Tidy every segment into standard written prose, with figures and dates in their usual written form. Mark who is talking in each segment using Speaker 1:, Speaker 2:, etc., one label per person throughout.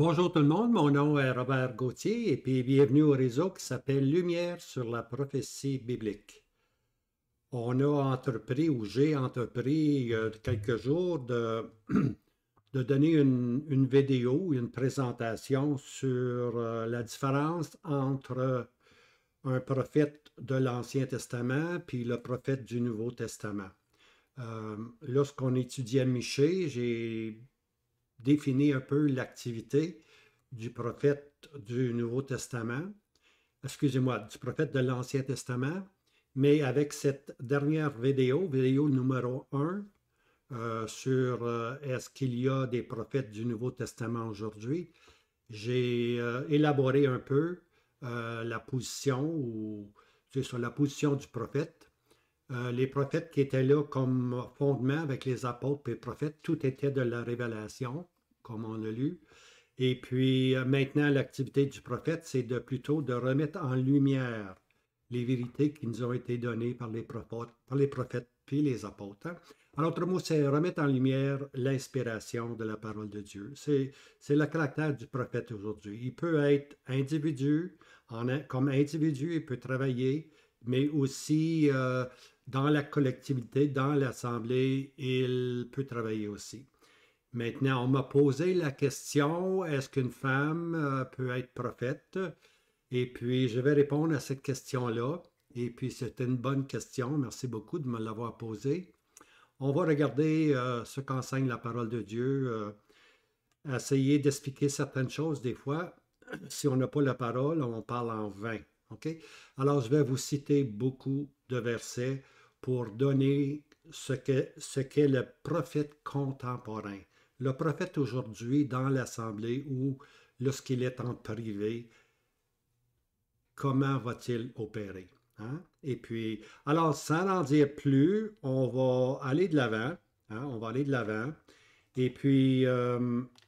Speaker 1: Bonjour tout le monde, mon nom est Robert Gauthier et puis bienvenue au réseau qui s'appelle Lumière sur la prophétie biblique. On a entrepris, ou j'ai entrepris il y a quelques jours de donner une vidéo, une présentation sur la différence entre un prophète de l'Ancien Testament puis le prophète du Nouveau Testament. Lorsqu'on étudiait Michée, j'ai défini un peu l'activité du prophète du Nouveau Testament, excusez-moi, du prophète de l'Ancien Testament, mais avec cette dernière vidéo numéro 1, sur est-ce qu'il y a des prophètes du Nouveau Testament aujourd'hui, j'ai élaboré un peu la position ou sur la position du prophète. Les prophètes qui étaient là comme fondement avec les apôtres et les prophètes, tout était de la révélation, comme on l'a lu. Et puis maintenant, l'activité du prophète, c'est plutôt de remettre en lumière les vérités qui nous ont été données par les prophètes puis les apôtres. Hein. En d'autres mots, c'est remettre en lumière l'inspiration de la parole de Dieu. C'est le caractère du prophète aujourd'hui. Il peut être individu, comme individu, il peut travailler, mais aussi dans la collectivité, dans l'assemblée, il peut travailler aussi. Maintenant, on m'a posé la question, est-ce qu'une femme peut être prophète? Et puis, je vais répondre à cette question-là. Et puis, c'était une bonne question. Merci beaucoup de me l'avoir posée. On va regarder ce qu'enseigne la parole de Dieu, essayer d'expliquer certaines choses des fois. Si on n'a pas la parole, on parle en vain. OK? Alors, je vais vous citer beaucoup de versets pour donner ce qu'est le prophète contemporain. Le prophète aujourd'hui dans l'assemblée ou lorsqu'il est en privé, comment va-t-il opérer? Hein? Et puis, alors, sans en dire plus, on va aller de l'avant. Hein? On va aller de l'avant. Et puis,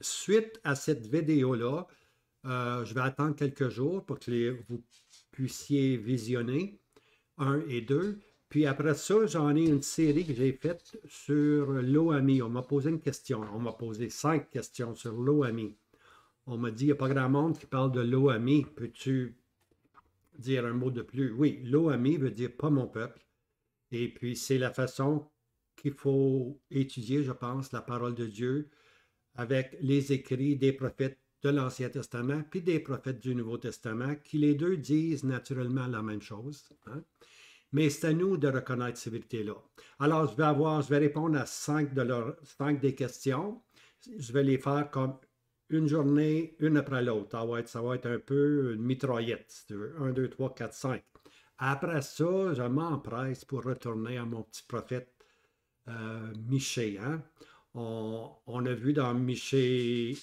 Speaker 1: suite à cette vidéo-là, je vais attendre quelques jours pour que vous puissiez visionner 1 et 2. Puis après ça, j'en ai une série que j'ai faite sur l'OAMI. On m'a posé une question. On m'a posé 5 questions sur l'OAMI. On m'a dit, il n'y a pas grand monde qui parle de l'OAMI. Peux-tu dire un mot de plus? Oui, l'OAMI veut dire pas mon peuple. Et puis, c'est la façon qu'il faut étudier, je pense, la parole de Dieu avec les écrits des prophètes de l'Ancien Testament puis des prophètes du Nouveau Testament, qui les deux disent naturellement la même chose. Hein? Mais c'est à nous de reconnaître ces vérités-là. Alors, je vais répondre à 5 des questions. Je vais les faire comme une journée, une après l'autre. Ça va être un peu une mitraillette, si tu veux. 1, 2, 3, 4, 5. Après ça, je m'empresse pour retourner à mon petit prophète Michée. Hein? On a vu dans Michée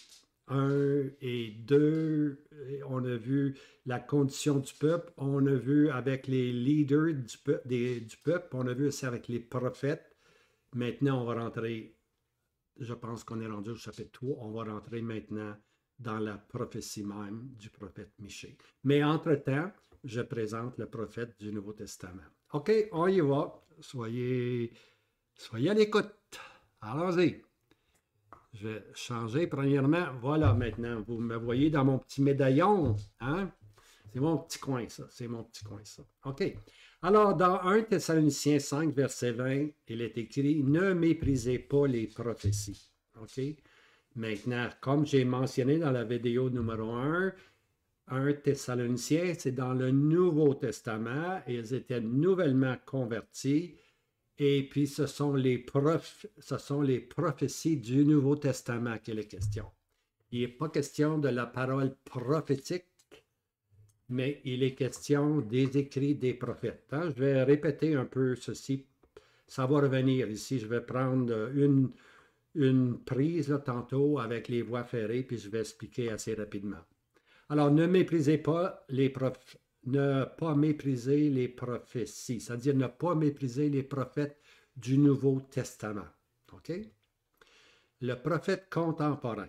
Speaker 1: 1 et 2, on a vu la condition du peuple, on a vu avec les leaders du peuple, on a vu aussi avec les prophètes. Maintenant, on va rentrer, je pense qu'on est rendu au chapitre 3, on va rentrer maintenant dans la prophétie même du prophète Michée. Mais entre-temps, je présente le prophète du Nouveau Testament. OK, on y va. Soyez à l'écoute. Allons-y. Je vais changer premièrement. Voilà, maintenant, vous me voyez dans mon petit médaillon. Hein? C'est mon petit coin, ça. C'est mon petit coin, ça. OK. Alors, dans 1 Thessaloniciens 5, verset 20, il est écrit « Ne méprisez pas les prophéties. » OK? Maintenant, comme j'ai mentionné dans la vidéo numéro 1 Thessaloniciens, c'est dans le Nouveau Testament. Ils étaient nouvellement convertis. Et puis, ce sont les prophéties du Nouveau Testament qu'il est question. Il n'est pas question de la parole prophétique, mais il est question des écrits des prophètes. Hein? Je vais répéter un peu ceci. Ça va revenir ici. Je vais prendre une prise là, tantôt avec les voies ferrées, puis je vais expliquer assez rapidement. Alors, ne méprisez pas ne pas mépriser les prophéties, c'est-à-dire ne pas mépriser les prophètes du Nouveau Testament. OK? Le prophète contemporain.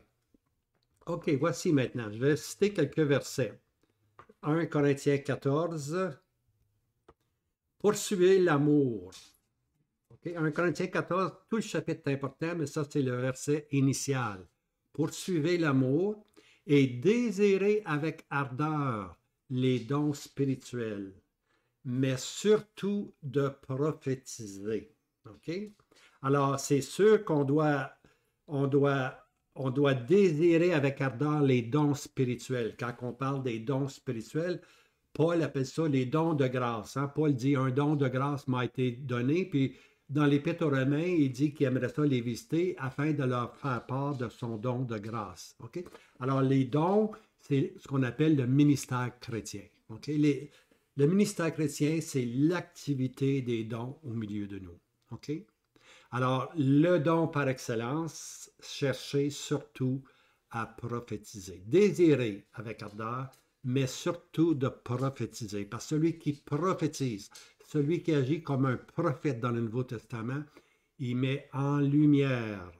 Speaker 1: OK, voici maintenant. Je vais citer quelques versets. 1 Corinthiens 14. Poursuivez l'amour. OK? 1 Corinthiens 14, tout le chapitre est important, mais ça, c'est le verset initial. Poursuivez l'amour et désirez avec ardeur les dons spirituels, mais surtout de prophétiser. OK? Alors, c'est sûr on doit désirer avec ardeur les dons spirituels. Quand on parle des dons spirituels, Paul appelle ça les dons de grâce. Hein? Paul dit un don de grâce m'a été donné, puis dans l'Épître aux Romains, il dit qu'il aimerait ça les visiter afin de leur faire part de son don de grâce. Okay? Alors, les dons, c'est ce qu'on appelle le ministère chrétien. Okay? Le ministère chrétien, c'est l'activité des dons au milieu de nous. Okay? Alors, le don par excellence, cherchez surtout à prophétiser. Désirez avec ardeur, mais surtout de prophétiser. Parce que celui qui prophétise, celui qui agit comme un prophète dans le Nouveau Testament, il met en lumière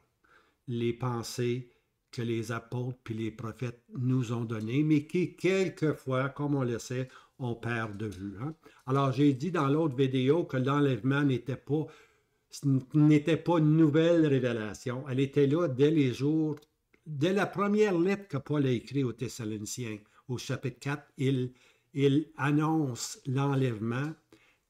Speaker 1: les pensées que les apôtres puis les prophètes nous ont données, mais qui, quelquefois, comme on le sait, on perd de vue. Hein? Alors, j'ai dit dans l'autre vidéo que l'enlèvement n'était pas une nouvelle révélation. Elle était là dès les jours, dès la première lettre que Paul a écrite aux Thessaloniciens, au chapitre 4, il annonce l'enlèvement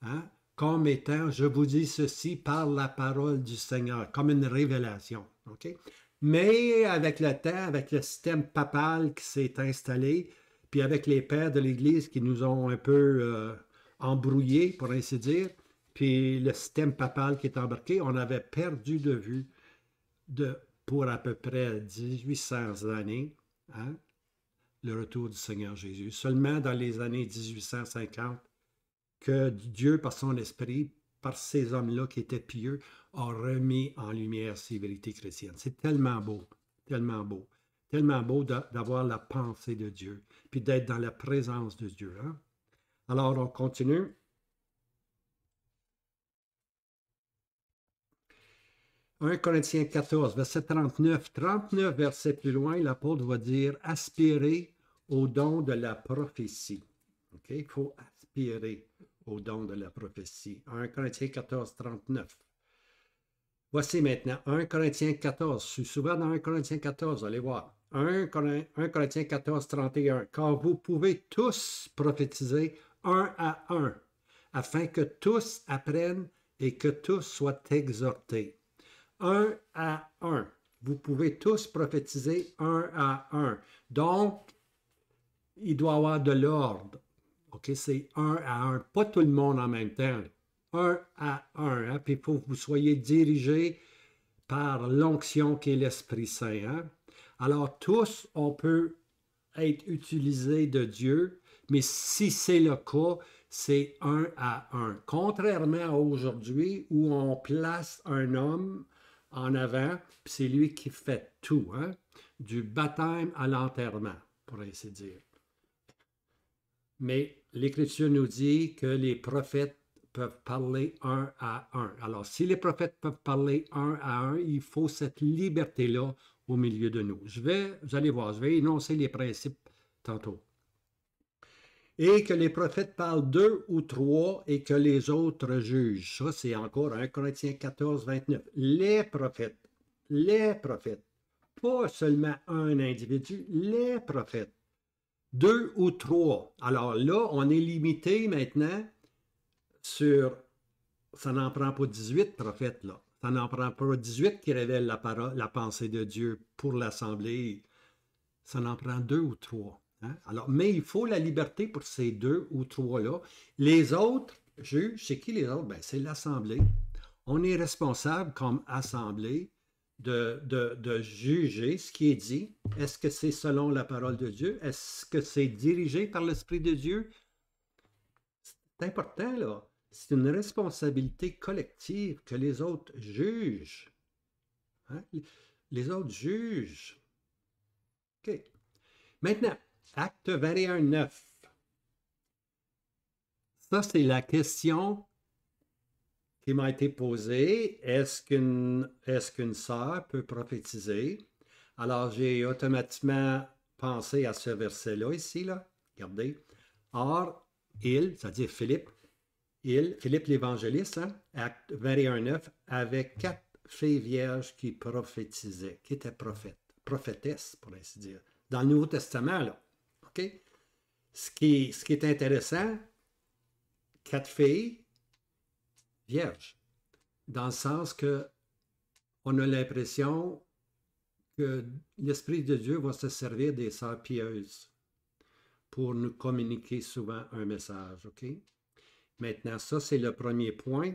Speaker 1: hein, comme étant, je vous dis ceci par la parole du Seigneur, comme une révélation. Okay? Mais avec le temps, avec le système papal qui s'est installé, puis avec les pères de l'Église qui nous ont un peu embrouillés, pour ainsi dire, puis le système papal qui est embarqué, on avait perdu de vue pour à peu près 1800 années hein, le retour du Seigneur Jésus. Seulement dans les années 1850 que Dieu, par son esprit, par ces hommes-là qui étaient pieux, a remis en lumière ces vérités chrétiennes. C'est tellement beau, tellement beau, tellement beau d'avoir la pensée de Dieu, puis d'être dans la présence de Dieu. Hein? Alors, on continue. 1 Corinthiens 14, verset 39. 39 versets plus loin, l'apôtre va dire « Aspirez au don de la prophétie. Okay? » Il faut aspirer au don de la prophétie. 1 Corinthiens 14, 39. Voici maintenant 1 Corinthiens 14. Je suis souvent dans 1 Corinthiens 14, allez voir. 1 Corinthiens 14, 31. Car vous pouvez tous prophétiser un à un, afin que tous apprennent et que tous soient exhortés. Un à un. Vous pouvez tous prophétiser un à un. Donc, il doit y avoir de l'ordre. OK, c'est un à un. Pas tout le monde en même temps. Un à un. Hein? Puis il faut que vous soyez dirigés par l'onction qui est l'Esprit Saint. Hein? Alors, tous, on peut être utilisés de Dieu, mais si c'est le cas, c'est un à un. Contrairement à aujourd'hui où on place un homme en avant, puis c'est lui qui fait tout, hein? Du baptême à l'enterrement, pour ainsi dire. Mais l'Écriture nous dit que les prophètes peuvent parler un à un. Alors, si les prophètes peuvent parler un à un, il faut cette liberté-là au milieu de nous. Vous allez voir, je vais énoncer les principes tantôt. Et que les prophètes parlent deux ou trois et que les autres jugent. Ça, c'est encore 1 Corinthiens 14, 29. Les prophètes, pas seulement un individu, les prophètes. Deux ou trois. Alors là, on est limité maintenant sur, ça n'en prend pas 18 prophètes, là. Ça n'en prend pas 18 qui révèlent la pensée de Dieu pour l'Assemblée. Ça n'en prend deux ou trois. Hein? Alors, mais il faut la liberté pour ces deux ou trois-là. Les autres juges, c'est qui les autres? Ben, c'est l'Assemblée. On est responsable comme Assemblée de juger ce qui est dit. Est-ce que c'est selon la parole de Dieu? Est-ce que c'est dirigé par l'Esprit de Dieu? C'est important, là. C'est une responsabilité collective que les autres jugent. Hein? Les autres jugent. OK. Maintenant, Acte 21, 9. Ça, c'est la question qui m'a été posée. Est-ce qu'une sœur peut prophétiser? Alors, j'ai automatiquement pensé à ce verset-là, ici, là. Regardez. Or, c'est-à-dire Philippe l'évangéliste, hein, Acte 21, 9, avait 4 filles vierges qui prophétisaient, qui étaient prophétesses, pour ainsi dire. dans le Nouveau Testament, là. OK? Ce qui est intéressant, 4 filles vierges, dans le sens que on a l'impression que l'Esprit de Dieu va se servir des sœurs pieuses pour nous communiquer souvent un message, OK? Maintenant, ça, c'est le premier point.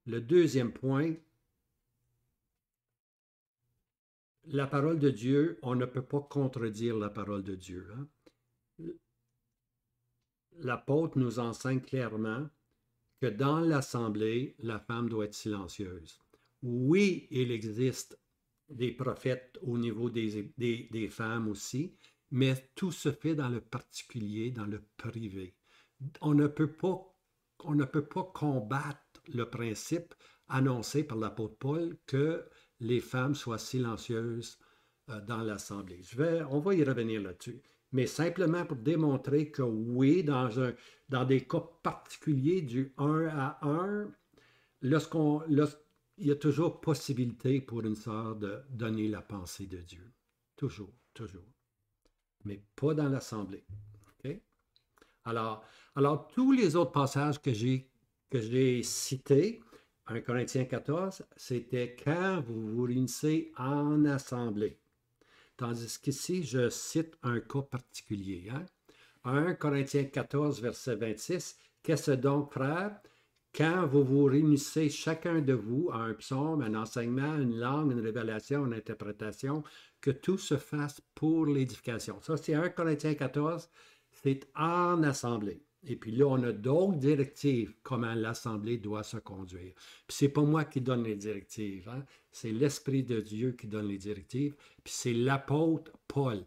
Speaker 1: Le deuxième point, la parole de Dieu, on ne peut pas contredire la parole de Dieu. Hein? L'apôtre nous enseigne clairement que dans l'assemblée, la femme doit être silencieuse. Oui, il existe des prophètes au niveau des femmes aussi, mais tout se fait dans le particulier, dans le privé. On ne peut pas combattre le principe annoncé par l'apôtre Paul que les femmes soient silencieuses dans l'assemblée. On va y revenir là-dessus. Mais simplement pour démontrer que oui, dans des cas particuliers du 1 à 1, il y a toujours possibilité pour une sœur de donner la pensée de Dieu. Toujours, toujours. Mais pas dans l'assemblée. Okay? Alors, tous les autres passages que j'ai cités, 1 Corinthiens 14, c'était quand vous vous réunissez en assemblée. Tandis qu'ici, je cite un cas particulier. Hein? 1 Corinthiens 14, verset 26. Qu'est-ce donc, frères? Quand vous vous réunissez chacun de vous à un psaume, un enseignement, une langue, une révélation, une interprétation, que tout se fasse pour l'édification. Ça, c'est 1 Corinthiens 14, c'est en assemblée. Et puis là, on a d'autres directives, comment l'assemblée doit se conduire. Puis c'est pas moi qui donne les directives, hein? C'est l'Esprit de Dieu qui donne les directives, puis c'est l'apôtre Paul.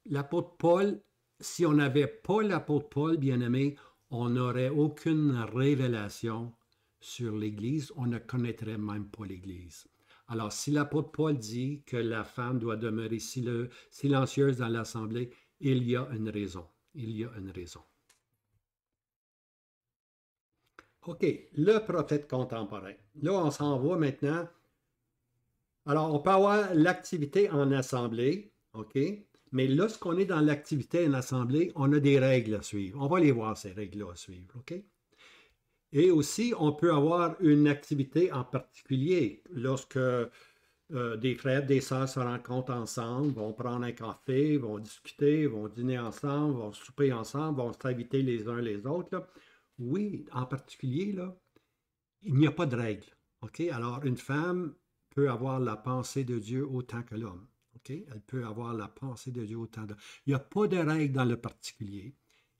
Speaker 1: L'apôtre Paul, si on n'avait pas l'apôtre Paul, bien-aimé, on n'aurait aucune révélation sur l'Église, on ne connaîtrait même pas l'Église. Alors, si l'apôtre Paul dit que la femme doit demeurer silencieuse dans l'assemblée, il y a une raison. Il y a une raison. OK, le prophète contemporain. Là, on s'en va maintenant. Alors, on peut avoir l'activité en assemblée, OK? Mais lorsqu'on est dans l'activité en assemblée, on a des règles à suivre. On va les voir, ces règles-là à suivre, OK? Et aussi, on peut avoir une activité en particulier lorsque des frères, des sœurs se rencontrent ensemble, vont prendre un café, vont discuter, vont dîner ensemble, vont souper ensemble, vont s'inviter les uns les autres. Là. Oui, en particulier, là, il n'y a pas de règle. OK? Alors, une femme peut avoir la pensée de Dieu autant que l'homme. OK? Elle peut avoir la pensée de Dieu autant que... Il n'y a pas de règle dans le particulier.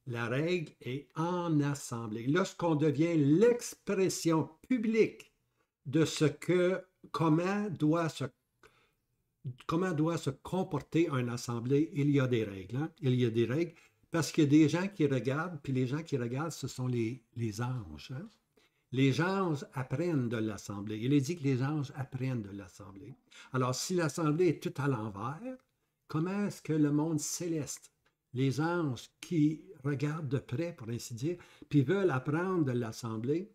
Speaker 1: La règle est en assemblée. Lorsqu'on devient l'expression publique de comment doit se comporter une assemblée, il y a des règles. Hein? Il y a des règles parce qu'il y a des gens qui regardent, puis les gens qui regardent, ce sont les anges. Hein? Les anges apprennent de l'assemblée. Il est dit que les anges apprennent de l'assemblée. Alors, si l'assemblée est tout à l'envers, comment est-ce que le monde céleste, les anges qui regardent de près, pour ainsi dire, puis veulent apprendre de l'assemblée,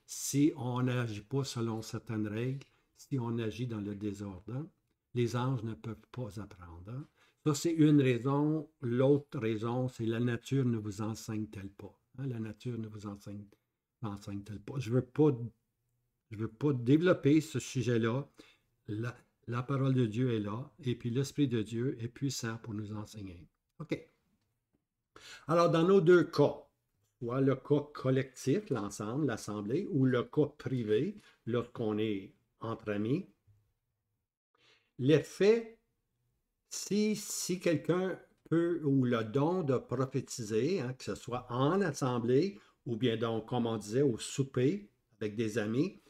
Speaker 1: si on n'agit pas selon certaines règles, si on agit dans le désordre, hein, les anges ne peuvent pas apprendre. Hein. Ça, c'est une raison. L'autre raison, c'est la nature ne vous enseigne-t-elle pas. Hein, la nature ne vous enseigne-t-elle pas. Je ne veux pas développer ce sujet-là. La parole de Dieu est là, et puis l'Esprit de Dieu est puissant pour nous enseigner. OK. Alors, dans nos deux cas, soit le cas collectif, l'ensemble, l'assemblée, ou le cas privé, lorsqu'on est entre amis, l'effet, si quelqu'un peut, ou le don de prophétiser, hein, que ce soit en assemblée, ou bien donc, comme on disait, au souper avec des amis,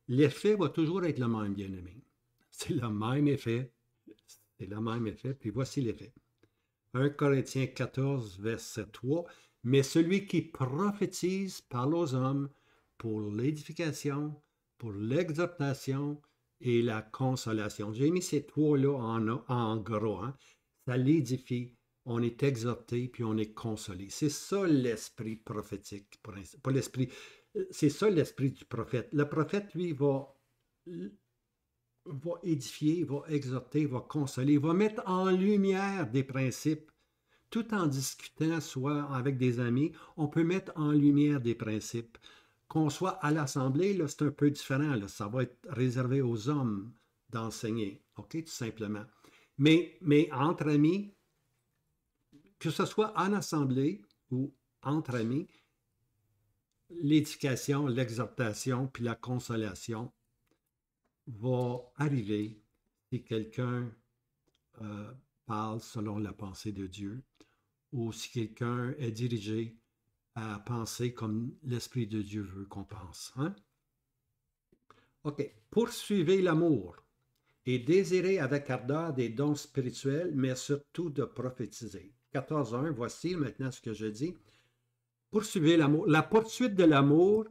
Speaker 1: l'effet va toujours être le même, bien-aimé. C'est le même effet. C'est le même effet. Puis voici l'effet. 1 Corinthiens 14, verset 3. Mais celui qui prophétise parle aux hommes pour l'édification, pour l'exhortation et la consolation. J'ai mis ces trois-là en gros. Hein. Ça l'édifie, on est exhorté, puis on est consolé. C'est ça l'esprit prophétique. Pas l'esprit, c'est ça l'esprit du prophète. Le prophète, lui, va va édifier, va exhorter, va consoler, va mettre en lumière des principes. Tout en discutant, soit avec des amis, on peut mettre en lumière des principes. Qu'on soit à l'Assemblée, là, c'est un peu différent. Là. Ça va être réservé aux hommes d'enseigner, OK, tout simplement. Mais entre amis, que ce soit en Assemblée ou entre amis, l'éducation, l'exhortation, puis la consolation va arriver si quelqu'un parle selon la pensée de Dieu ou si quelqu'un est dirigé à penser comme l'Esprit de Dieu veut qu'on pense. Hein? OK. Poursuivez l'amour et désirez avec ardeur des dons spirituels, mais surtout de prophétiser. 14.1, voici maintenant ce que je dis. Poursuivez l'amour. La poursuite de l'amour,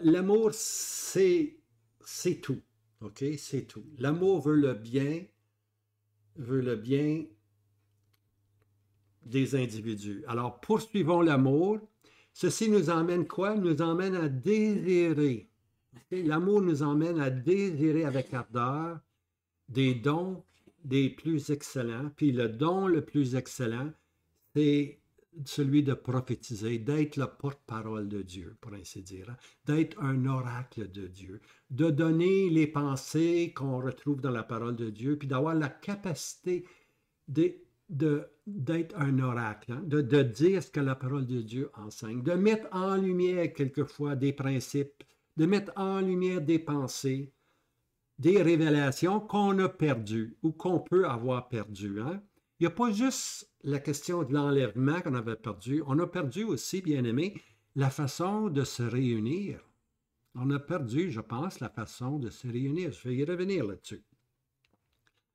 Speaker 1: l'amour, c'est tout. OK? C'est tout. L'amour veut le bien des individus. Alors, poursuivons l'amour. Ceci nous emmène quoi? Nous emmène à désirer. L'amour nous emmène à désirer avec ardeur des dons des plus excellents. Puis le don le plus excellent, c'est celui de prophétiser, d'être le porte-parole de Dieu, pour ainsi dire, d'être un oracle de Dieu, de donner les pensées qu'on retrouve dans la parole de Dieu, puis d'avoir la capacité d'être un oracle, hein, de dire ce que la parole de Dieu enseigne, de mettre en lumière quelquefois des principes, de mettre en lumière des pensées, des révélations qu'on a perdues ou qu'on peut avoir perdues. Hein? Il n'y a pas juste la question de l'enlèvement qu'on avait perdu, on a perdu aussi, bien aimé, la façon de se réunir. On a perdu, je pense, la façon de se réunir. Je vais y revenir là-dessus.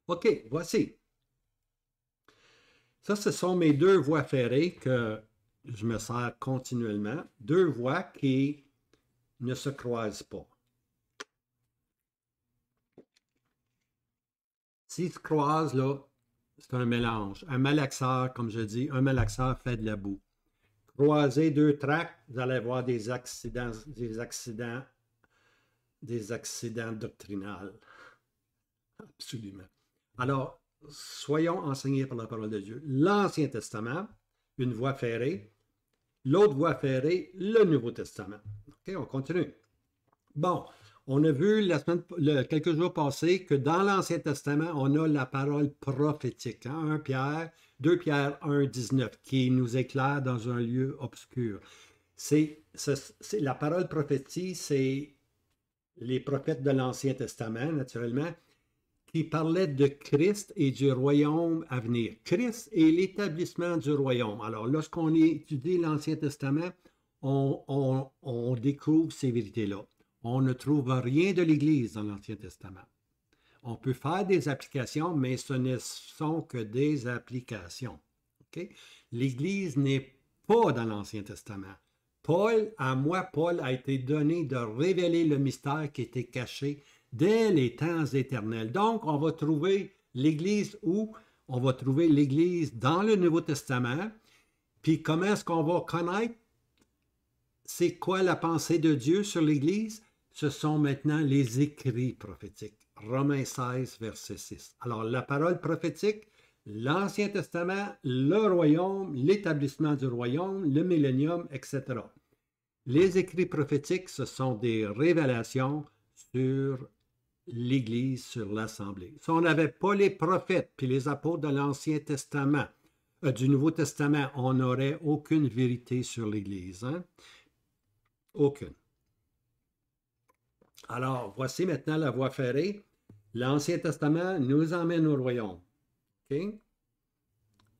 Speaker 1: OK, voici. Ça, ce sont mes deux voies ferrées que je me sers continuellement. Deux voies qui ne se croisent pas. S'ils se croisent, là, c'est un mélange. Un malaxeur, comme je dis, un malaxeur fait de la boue. Croiser deux tracts, vous allez avoir des accidents doctrinaux. Absolument. Alors, soyons enseignés par la parole de Dieu. L'Ancien Testament, une voie ferrée. L'autre voie ferrée, le Nouveau Testament. OK, on continue. Bon, on a vu quelques jours passés que dans l'Ancien Testament, on a la parole prophétique. Hein? 2 Pierre 1, 19, qui nous éclaire dans un lieu obscur. La parole prophétique, c'est les prophètes de l'Ancien Testament, naturellement, qui parlaient de Christ et du royaume à venir. Christ et l'établissement du royaume. Alors, lorsqu'on étudie l'Ancien Testament, on découvre ces vérités-là. On ne trouve rien de l'Église dans l'Ancien Testament. On peut faire des applications, mais ce ne sont que des applications. Okay? L'Église n'est pas dans l'Ancien Testament. Paul a été donné de révéler le mystère qui était caché dès les temps éternels. Donc, on va trouver l'Église où? On va trouver l'Église dans le Nouveau Testament. Puis comment est-ce qu'on va connaître c'est quoi la pensée de Dieu sur l'Église? Ce sont maintenant les écrits prophétiques. Romains 16, verset 6. Alors, la parole prophétique, l'Ancien Testament, le royaume, l'établissement du royaume, le millénium, etc. Les écrits prophétiques, ce sont des révélations sur l'Église, sur l'Assemblée. Si on n'avait pas les prophètes puis les apôtres de l'Ancien Testament, du Nouveau Testament, on n'aurait aucune vérité sur l'Église. Hein? Aucune. Alors, voici maintenant la voie ferrée. L'Ancien Testament nous emmène au royaume. Okay?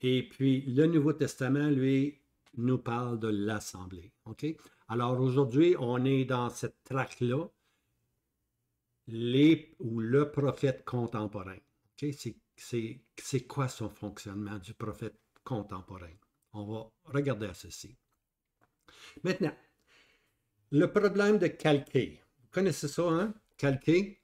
Speaker 1: Et puis, le Nouveau Testament, lui, nous parle de l'Assemblée. Okay? Alors, aujourd'hui, on est dans cette traque-là, ou le prophète contemporain. Okay? C'est quoi son fonctionnement du prophète contemporain? On va regarder à ceci. Maintenant, le problème de calquer. Vous connaissez ça, hein? Calquer.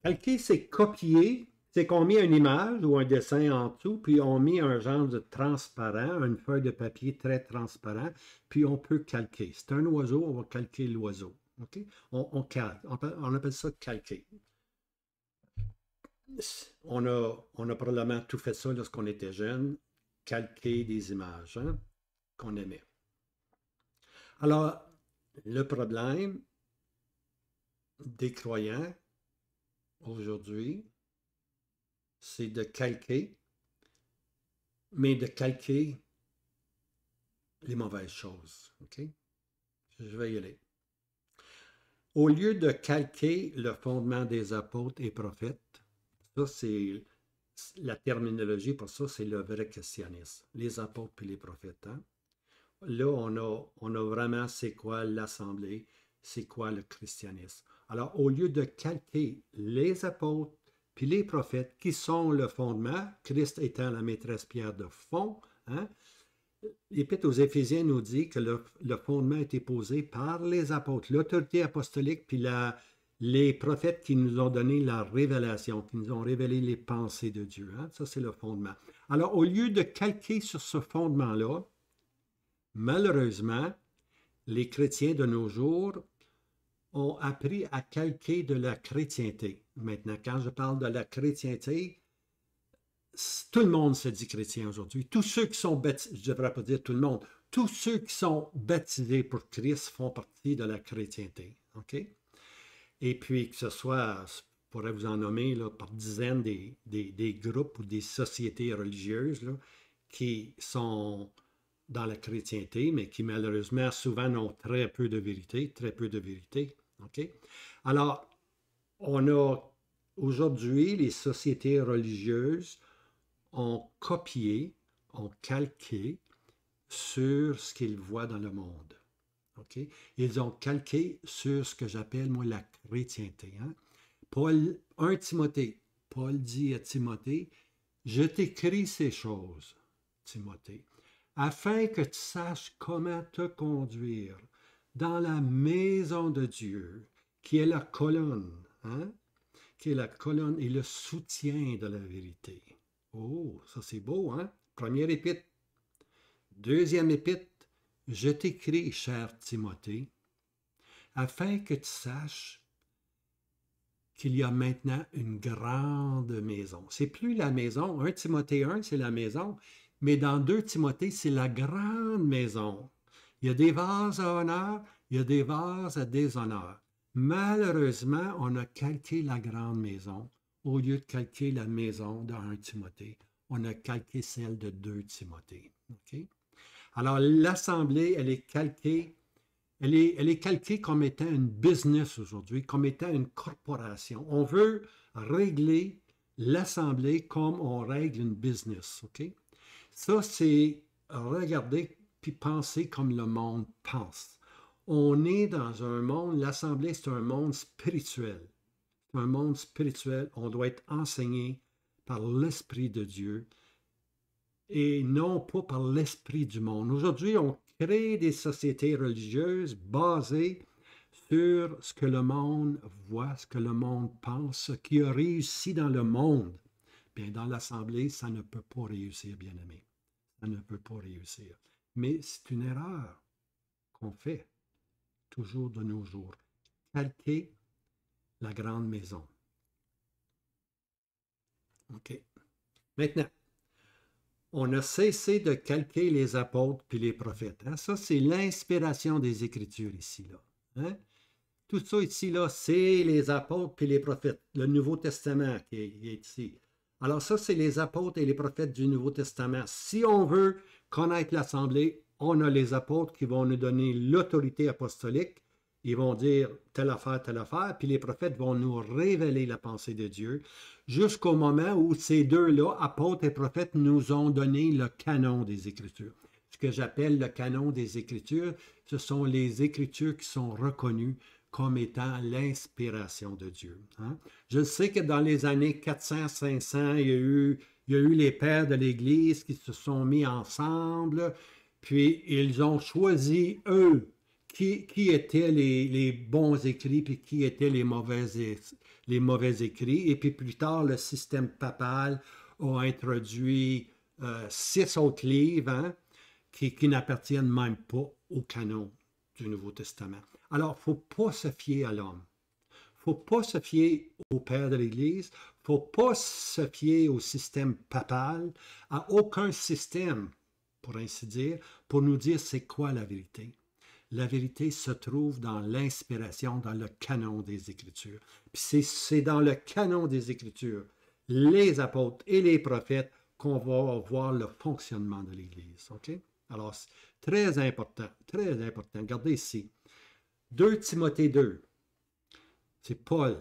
Speaker 1: Calquer, c'est copier. C'est qu'on met une image ou un dessin en dessous, puis on met un genre de transparent, une feuille de papier très transparent, puis on peut calquer. C'est un oiseau, on va calquer l'oiseau. Okay? On calque. On appelle ça calquer. on a probablement tout fait ça lorsqu'on était jeune, calquer des images hein, qu'on aimait. Alors, le problème des croyants aujourd'hui, c'est de calquer, mais de calquer les mauvaises choses. OK? Je vais y aller. Au lieu de calquer le fondement des apôtres et prophètes, ça c'est la terminologie pour ça, c'est le vrai christianisme, les apôtres et les prophètes. Hein? Là, on a vraiment c'est quoi l'assemblée, c'est quoi le christianisme. Alors, au lieu de calquer les apôtres puis les prophètes qui sont le fondement, Christ étant la maîtresse pierre de fond, hein, l'Épître aux Éphésiens nous dit que le fondement a été posé par les apôtres, l'autorité apostolique, puis les prophètes qui nous ont donné la révélation, qui nous ont révélé les pensées de Dieu. Hein? Ça, c'est le fondement. Alors, au lieu de calquer sur ce fondement-là, malheureusement, les chrétiens de nos jours ont appris à calquer de la chrétienté. Maintenant, quand je parle de la chrétienté, tout le monde se dit chrétien aujourd'hui. Tous ceux qui sont baptisés, je ne devrais pas dire tout le monde, tous ceux qui sont baptisés pour Christ font partie de la chrétienté. OK? Et puis, que ce soit, je pourrais vous en nommer là, par dizaines des groupes ou des sociétés religieuses là, qui sont dans la chrétienté, mais qui malheureusement souvent ont très peu de vérité, très peu de vérité. OK? Alors, on a aujourd'hui les sociétés religieuses ont copié, ont calqué sur ce qu'ils voient dans le monde. OK? Ils ont calqué sur ce que j'appelle, moi, la chrétienté. Hein? Paul, 1 Timothée, Paul dit à Timothée, « Je t'écris ces choses, Timothée, afin que tu saches comment te conduire dans la maison de Dieu, qui est la colonne, hein? Qui est la colonne et le soutien de la vérité. » Oh, ça c'est beau, hein? Première épître. Deuxième épître, je t'écris, cher Timothée, afin que tu saches qu'il y a maintenant une grande maison. C'est plus la maison. 1 Timothée 1, c'est la maison, mais dans 2 Timothée, c'est la grande maison. Il y a des vases à honneur, il y a des vases à déshonneur. Malheureusement, on a calqué la grande maison au lieu de calquer la maison de 1 Timothée. On a calqué celle de 2 Timothée. Okay? Alors, l'Assemblée, elle est calquée. Elle est calquée comme étant une business aujourd'hui, comme étant une corporation. On veut régler l'Assemblée comme on règle une business. Okay? Ça, c'est regarder puis penser comme le monde pense. On est dans un monde, l'Assemblée, c'est un monde spirituel. C'est un monde spirituel. On doit être enseigné par l'Esprit de Dieu et non pas par l'esprit du monde. Aujourd'hui, on crée des sociétés religieuses basées sur ce que le monde voit, ce que le monde pense, ce qui a réussi dans le monde. Bien, dans l'Assemblée, ça ne peut pas réussir, bien-aimé. Ça ne peut pas réussir. Mais c'est une erreur qu'on fait toujours de nos jours. Calquer la grande maison. OK. Maintenant, on a cessé de calquer les apôtres puis les prophètes. Hein? Ça, c'est l'inspiration des Écritures ici. Là. Hein? Tout ça ici, là, c'est les apôtres puis les prophètes. Le Nouveau Testament qui est ici. Alors ça, c'est les apôtres et les prophètes du Nouveau Testament. Si on veut connaître l'Assemblée, on a les apôtres qui vont nous donner l'autorité apostolique. Ils vont dire telle affaire, puis les prophètes vont nous révéler la pensée de Dieu jusqu'au moment où ces deux-là, apôtres et prophètes, nous ont donné le canon des Écritures. Ce que j'appelle le canon des Écritures, ce sont les Écritures qui sont reconnues comme étant l'inspiration de Dieu. Hein? Je sais que dans les années 400-500, il y a eu les pères de l'Église qui se sont mis ensemble, puis ils ont choisi, eux, qui étaient les bons écrits, puis qui étaient les mauvais écrits. Et puis plus tard, le système papal a introduit 6 autres livres hein, qui n'appartiennent même pas au canon du Nouveau Testament. Alors, il ne faut pas se fier à l'homme. Il faut pas se fier au père de l'Église, faut pas se fier au système papal, à aucun système, pour ainsi dire, pour nous dire c'est quoi la vérité. La vérité se trouve dans l'inspiration, dans le canon des Écritures. Puis c'est dans le canon des Écritures, les apôtres et les prophètes, qu'on va voir le fonctionnement de l'Église. OK? Alors, c'est très important, très important. Regardez ici. 2 Timothée 2. C'est Paul,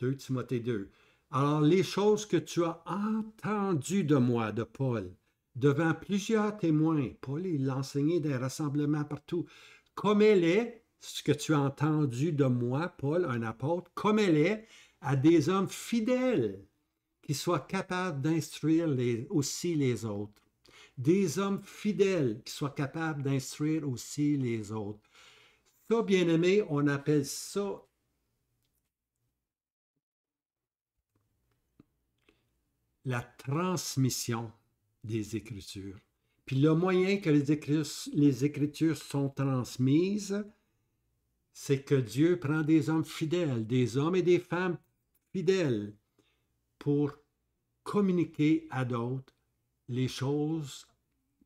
Speaker 1: 2 Timothée 2. Alors, les choses que tu as entendues de moi, de Paul, devant plusieurs témoins, Paul, il l'enseignait des rassemblements partout, comme elle est, ce que tu as entendu de moi, Paul, un apôtre, comme elle est, à des hommes fidèles, qui soient capables d'instruire aussi les autres. Des hommes fidèles qui soient capables d'instruire aussi les autres. Ça, bien aimé, on appelle ça la transmission des Écritures. Puis le moyen que les Écritures sont transmises, c'est que Dieu prend des hommes fidèles, des hommes et des femmes fidèles pour communiquer à d'autres les choses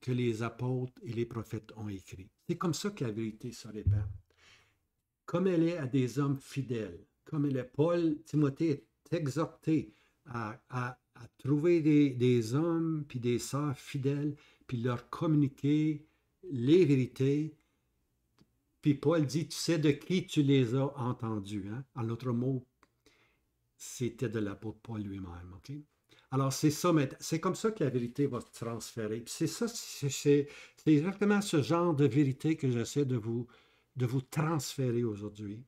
Speaker 1: que les apôtres et les prophètes ont écrites. C'est comme ça que la vérité se répand. Comme elle est à des hommes fidèles, comme elle est, Paul, Timothée est exhorté à trouver des hommes puis des sœurs fidèles, puis leur communiquer les vérités. Puis Paul dit, tu sais de qui tu les as entendus. Hein? En autre mot, c'était de l'apôtre Paul lui-même. Okay? Alors, c'est ça, c'est comme ça que la vérité va se transférer. Puis c'est ça, c'est exactement ce genre de vérité que j'essaie de vous transférer aujourd'hui.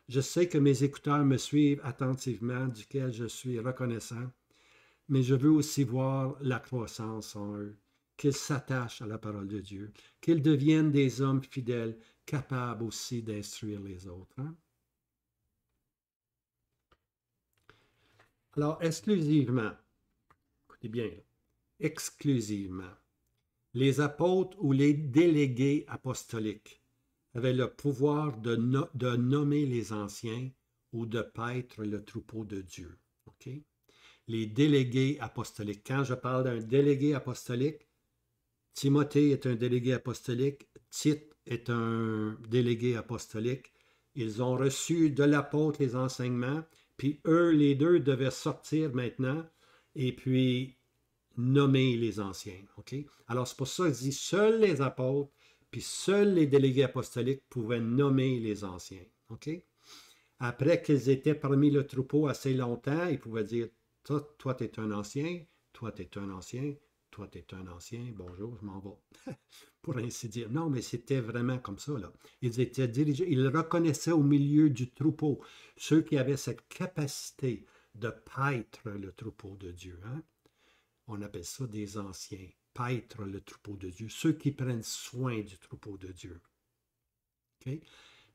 Speaker 1: Je sais que mes écouteurs me suivent attentivement, duquel je suis reconnaissant, mais je veux aussi voir la croissance en eux, qu'ils s'attachent à la parole de Dieu, qu'ils deviennent des hommes fidèles, capables aussi d'instruire les autres. Hein? Alors, exclusivement, écoutez bien, exclusivement, les apôtres ou les délégués apostoliques avaient le pouvoir de nommer les anciens ou de paître le troupeau de Dieu. Okay? Les délégués apostoliques. Quand je parle d'un délégué apostolique, Timothée est un délégué apostolique, Tite est un délégué apostolique. Ils ont reçu de l'apôtre les enseignements, puis eux, les deux, devaient sortir maintenant et puis nommer les anciens. Okay? Alors, c'est pour ça que je dis seuls les apôtres puis seuls les délégués apostoliques pouvaient nommer les anciens. Okay? Après qu'ils étaient parmi le troupeau assez longtemps, ils pouvaient dire, toi, tu es un ancien, toi, tu es un ancien, toi, tu es un ancien, bonjour, je m'en vais. Pour ainsi dire. Non, mais c'était vraiment comme ça. Là. Ils étaient dirigés, ils reconnaissaient au milieu du troupeau ceux qui avaient cette capacité de paître le troupeau de Dieu. Hein? On appelle ça des anciens, paître le troupeau de Dieu, ceux qui prennent soin du troupeau de Dieu. Okay?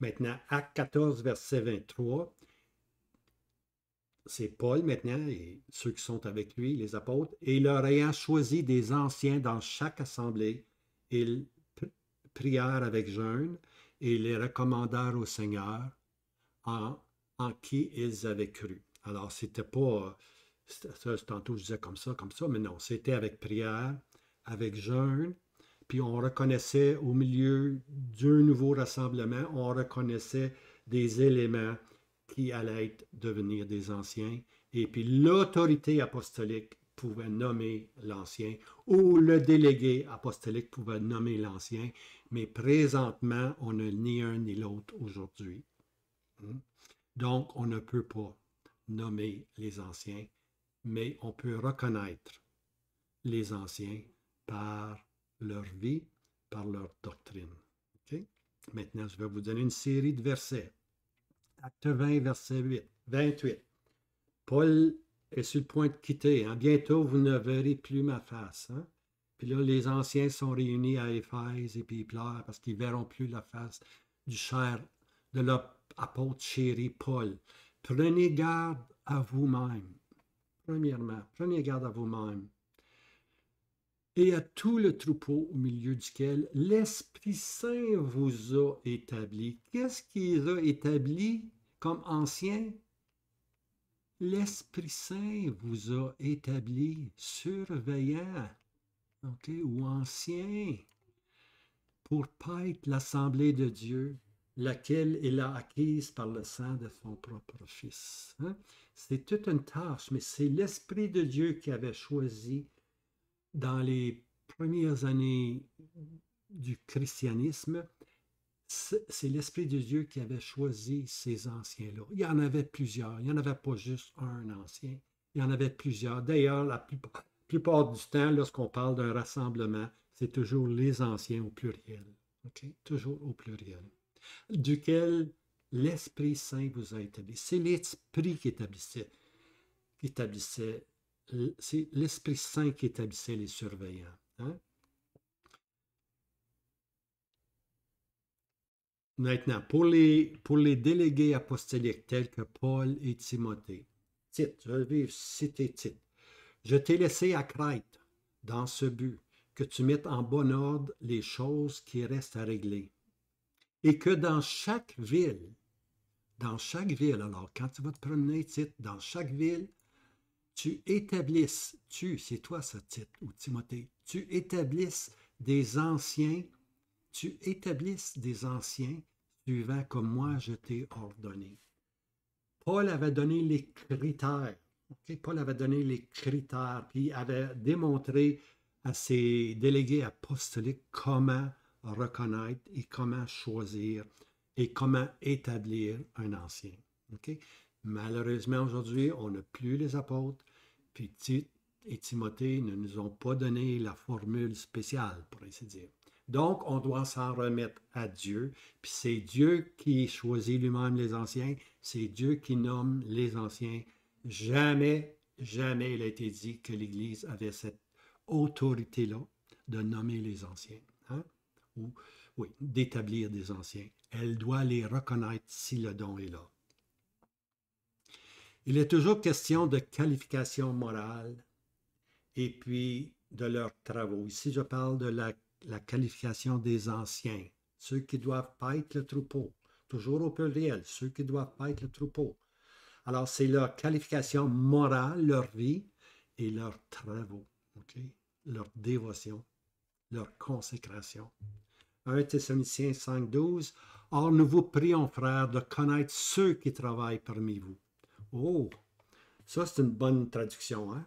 Speaker 1: Maintenant, Acte 14, verset 23, c'est Paul maintenant, et ceux qui sont avec lui, les apôtres, et leur ayant choisi des anciens dans chaque assemblée, ils prièrent avec jeûne et les recommandèrent au Seigneur en qui ils avaient cru. Alors, c'était pas... Tantôt, je disais comme ça, mais non, c'était avec prière, avec jeûne, puis on reconnaissait au milieu d'un nouveau rassemblement, on reconnaissait des éléments qui allaient devenir des anciens, et puis l'autorité apostolique pouvait nommer l'ancien, ou le délégué apostolique pouvait nommer l'ancien, mais présentement, on n'a ni un ni l'autre aujourd'hui. Donc, on ne peut pas nommer les anciens, mais on peut reconnaître les anciens par leur vie, par leur doctrine. Okay? Maintenant, je vais vous donner une série de versets. Acte 20, verset 28. Paul est sur le point de quitter. Hein? Bientôt, vous ne verrez plus ma face. Hein? Puis là, les anciens sont réunis à Éphèse et puis ils pleurent parce qu'ils ne verront plus la face du cher, de leur apôtre chéri Paul. Prenez garde à vous-même. Premièrement, prenez garde à vous-même et à tout le troupeau au milieu duquel l'Esprit Saint vous a établi. Qu'est-ce qu'il a établi comme ancien? l'Esprit Saint vous a établi surveillant, ok, ou ancien, pour paître l'assemblée de Dieu, laquelle il a acquise par le sang de son propre Fils. Hein? C'est toute une tâche, mais c'est l'Esprit de Dieu qui avait choisi dans les premières années du christianisme. C'est l'Esprit de Dieu qui avait choisi ces anciens-là. Il y en avait plusieurs. Il n'y en avait pas juste un ancien. Il y en avait plusieurs. D'ailleurs, la plupart du temps, lorsqu'on parle d'un rassemblement, c'est toujours les anciens au pluriel. Okay? Toujours au pluriel. Duquel l'Esprit Saint vous a établi. C'est l'Esprit qui établissait c'est l'Esprit Saint qui établissait les surveillants. Hein? Maintenant, pour les délégués apostoliques tels que Paul et Timothée, Tite, je vais citer Tite. Je t'ai laissé à Crète dans ce but, que tu mettes en bon ordre les choses qui restent à régler. Et que dans chaque ville, alors quand tu vas te promener, Tite, dans chaque ville, tu établisses, c'est toi ça, Tite ou Timothée, tu établisses des anciens suivant comme moi je t'ai ordonné. Paul avait donné les critères. Okay? Paul avait donné les critères, puis avait démontré à ses délégués apostoliques comment reconnaître et comment choisir et comment établir un ancien. Okay? Malheureusement, aujourd'hui, on n'a plus les apôtres, puis Tite et Timothée ne nous ont pas donné la formule spéciale, pour ainsi dire. Donc, on doit s'en remettre à Dieu, puis c'est Dieu qui choisit lui-même les anciens, c'est Dieu qui nomme les anciens. Jamais, jamais il a été dit que l'Église avait cette autorité-là de nommer les anciens, hein? Ou, oui, d'établir des anciens. Elle doit les reconnaître si le don est là. Il est toujours question de qualification morale et puis de leurs travaux. Ici, je parle de la qualification des anciens, ceux qui doivent paître le troupeau, toujours au pluriel, ceux qui doivent paître le troupeau. Alors, c'est leur qualification morale, leur vie et leurs travaux, okay? Leur dévotion, leur consécration. 1 Thessaloniciens 5,12. Or, nous vous prions, frères, de connaître ceux qui travaillent parmi vous. Oh, ça c'est une bonne traduction, hein?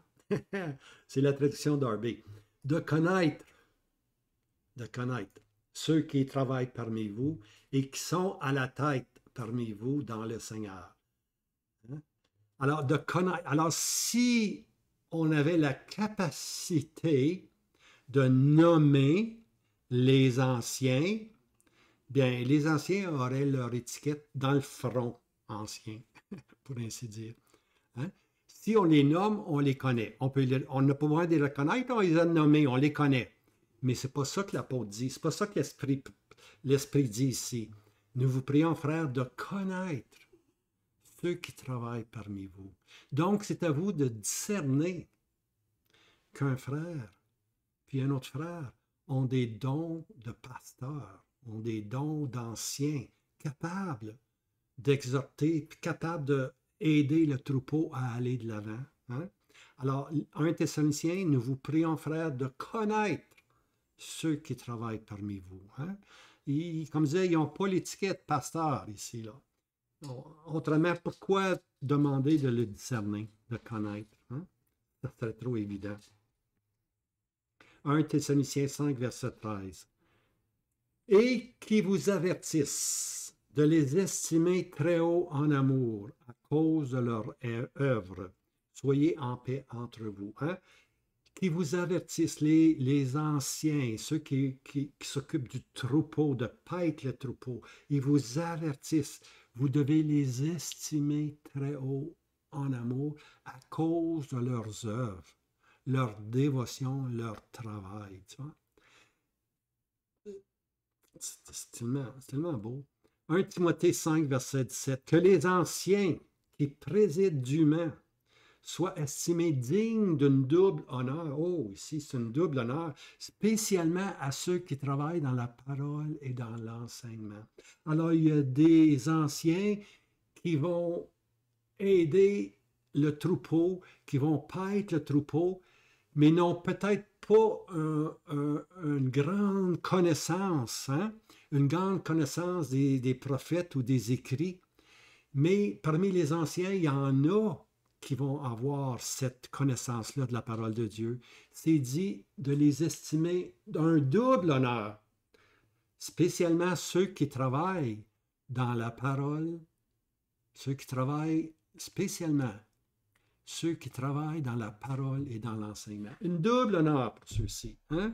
Speaker 1: C'est la traduction d'Arby. De connaître ceux qui travaillent parmi vous et qui sont à la tête parmi vous dans le Seigneur. Hein? Alors, de connaître. Alors, si on avait la capacité de nommer les anciens, bien, les anciens auraient leur étiquette dans le front ancien, pour ainsi dire. Hein? Si on les nomme, on les connaît. On n'a pas besoin de les reconnaître, on les a nommés, on les connaît. Mais ce n'est pas ça que l'apôtre dit, ce n'est pas ça que l'Esprit dit ici. Nous vous prions, frères, de connaître ceux qui travaillent parmi vous. Donc, c'est à vous de discerner qu'un frère puis un autre frère ont des dons de pasteurs, ont des dons d'anciens, capables d'exhorter, capables d'aider le troupeau à aller de l'avant. Hein? Alors, 1 Thessaloniciens, nous vous prions, frères, de connaître ceux qui travaillent parmi vous. Hein? Comme je disais, ils n'ont pas l'étiquette pasteur ici. Là. Autrement, pourquoi demander de le discerner, de connaître? Hein? Ça serait trop évident. 1 Thessaloniciens 5, verset 13. Et qui vous avertissent de les estimer très haut en amour à cause de leur œuvre. Soyez en paix entre vous. Hein? Qui vous avertissent, les anciens, ceux qui s'occupent du troupeau, de paître le troupeau, ils vous avertissent. Vous devez les estimer très haut en amour à cause de leurs œuvres, leur dévotion, leur travail. Tu vois? C'est tellement beau. 1 Timothée 5, verset 17. Que les anciens qui président dûment soient estimés dignes d'une double honneur. Oh, ici, c'est une double honneur, spécialement à ceux qui travaillent dans la parole et dans l'enseignement. Alors, il y a des anciens qui vont aider le troupeau, qui vont paître le troupeau, mais n'ont peut-être pas une grande connaissance, hein? Une grande connaissance des prophètes ou des écrits. Mais parmi les anciens, il y en a qui vont avoir cette connaissance-là de la parole de Dieu. C'est dit de les estimer d'un double honneur, spécialement ceux qui travaillent dans la parole, ceux qui travaillent spécialement, ceux qui travaillent dans la parole et dans l'enseignement. Une double honneur pour ceux-ci. Hein?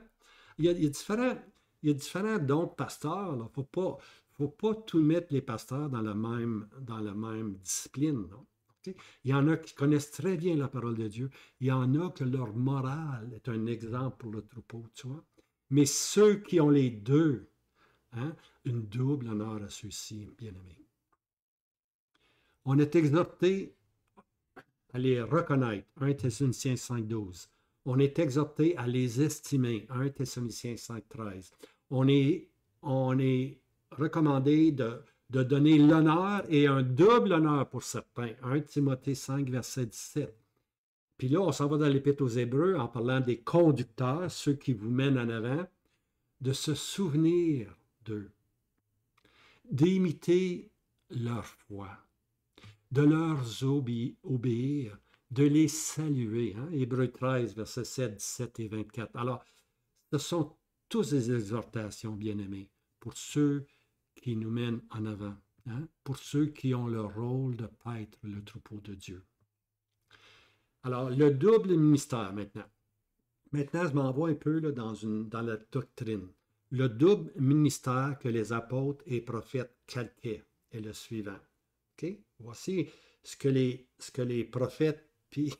Speaker 1: Il y a différents dons de pasteurs. Il ne faut pas tout mettre les pasteurs dans la même discipline. Non? Okay? Il y en a qui connaissent très bien la parole de Dieu. Il y en a que leur morale est un exemple pour le troupeau, tu vois. Mais ceux qui ont les deux, hein, une double honneur à ceux-ci, bien-aimés. On est exhorté à les reconnaître, 1 Thessaloniciens 5,12. On est exhorté à les estimer, 1 Thessaloniciens 5,13. On est recommandé de donner l'honneur et un double honneur pour certains, 1 Timothée 5, verset 17. Puis là, on s'en va dans l'Épître aux Hébreux en parlant des conducteurs, ceux qui vous mènent en avant, de se souvenir d'eux, d'imiter leur foi, de leur obéir, de les saluer. Hein? Hébreux 13, versets 7, 17 et 24. Alors, ce sont tous des exhortations, bien-aimés, pour ceux qui nous mènent en avant, hein? Pour ceux qui ont le rôle de paître le troupeau de Dieu. Alors, le double ministère maintenant. Maintenant, je m'envoie un peu là, dans la doctrine. Le double ministère que les apôtres et prophètes calquaient est le suivant. Okay? Voici ce que les prophètes puis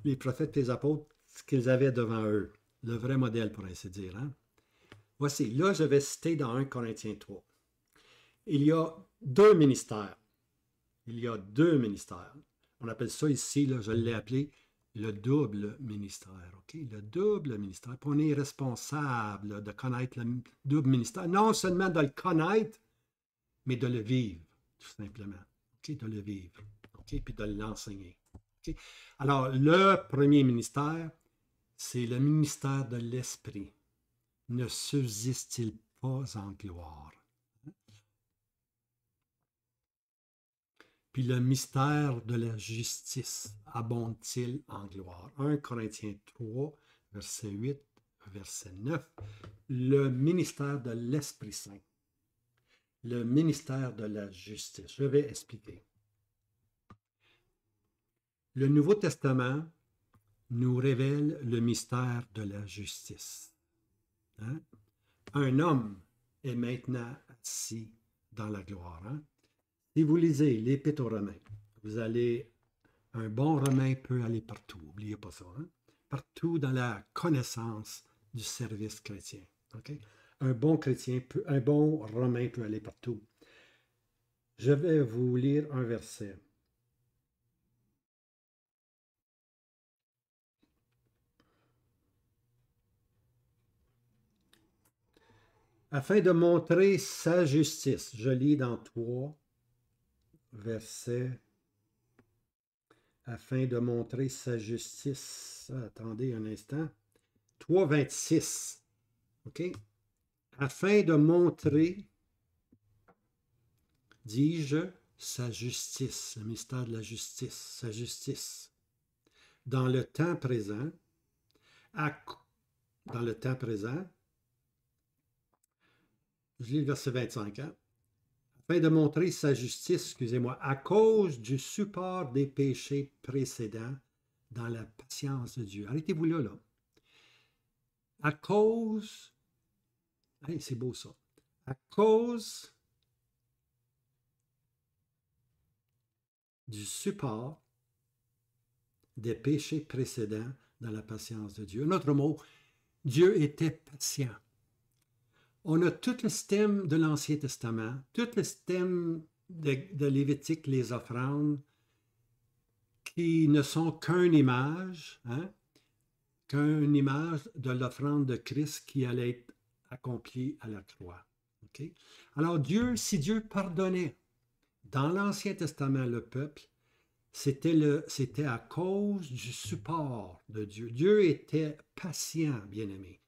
Speaker 1: les prophètes et les apôtres, ce qu'ils avaient devant eux. Le vrai modèle, pour ainsi dire. Hein? Voici, là, je vais citer dans 1 Corinthiens 3. Il y a deux ministères. Il y a deux ministères. On appelle ça ici, là, je l'ai appelé le double ministère. Okay? Le double ministère. Puis on est responsable là, de connaître le double ministère. Non seulement de le connaître, mais de le vivre, tout simplement. Okay? De le vivre. Okay? Puis de l'enseigner. Okay? Alors, le premier ministère, c'est le ministère de l'Esprit. Ne subsiste-t-il pas en gloire? Puis le mystère de la justice abonde-t-il en gloire? 1 Corinthiens 3, verset 8, verset 9. Le ministère de l'Esprit Saint. Le ministère de la justice. Je vais expliquer. Le Nouveau Testament nous révèle le mystère de la justice. Hein? Un homme est maintenant assis dans la gloire. Hein? Si vous lisez l'Épître aux Romains, vous allez, un bon Romain peut aller partout, n'oubliez pas ça, hein? Partout dans la connaissance du service chrétien. Okay? Un bon Romain peut aller partout. Je vais vous lire un verset. Afin de montrer sa justice, je lis dans 3 versets. Afin de montrer sa justice. Attendez un instant. 3, 26. OK? Afin de montrer, dis-je, sa justice, le mystère de la justice, sa justice. Dans le temps présent, je lis le verset 25, hein? Afin de montrer sa justice, excusez-moi, à cause du support des péchés précédents dans la patience de Dieu. Arrêtez-vous là. À cause, hey, c'est beau ça, à cause du support des péchés précédents dans la patience de Dieu. Un autre mot, Dieu était patient. On a tout le système de l'Ancien Testament, tout le système de Lévitique, les offrandes, qui ne sont qu'une image, hein, qu'une image de l'offrande de Christ qui allait être accomplie à la croix. Okay? Alors si Dieu pardonnait dans l'Ancien Testament le peuple, c'était à cause du support de Dieu. Dieu était patient, bien-aimé.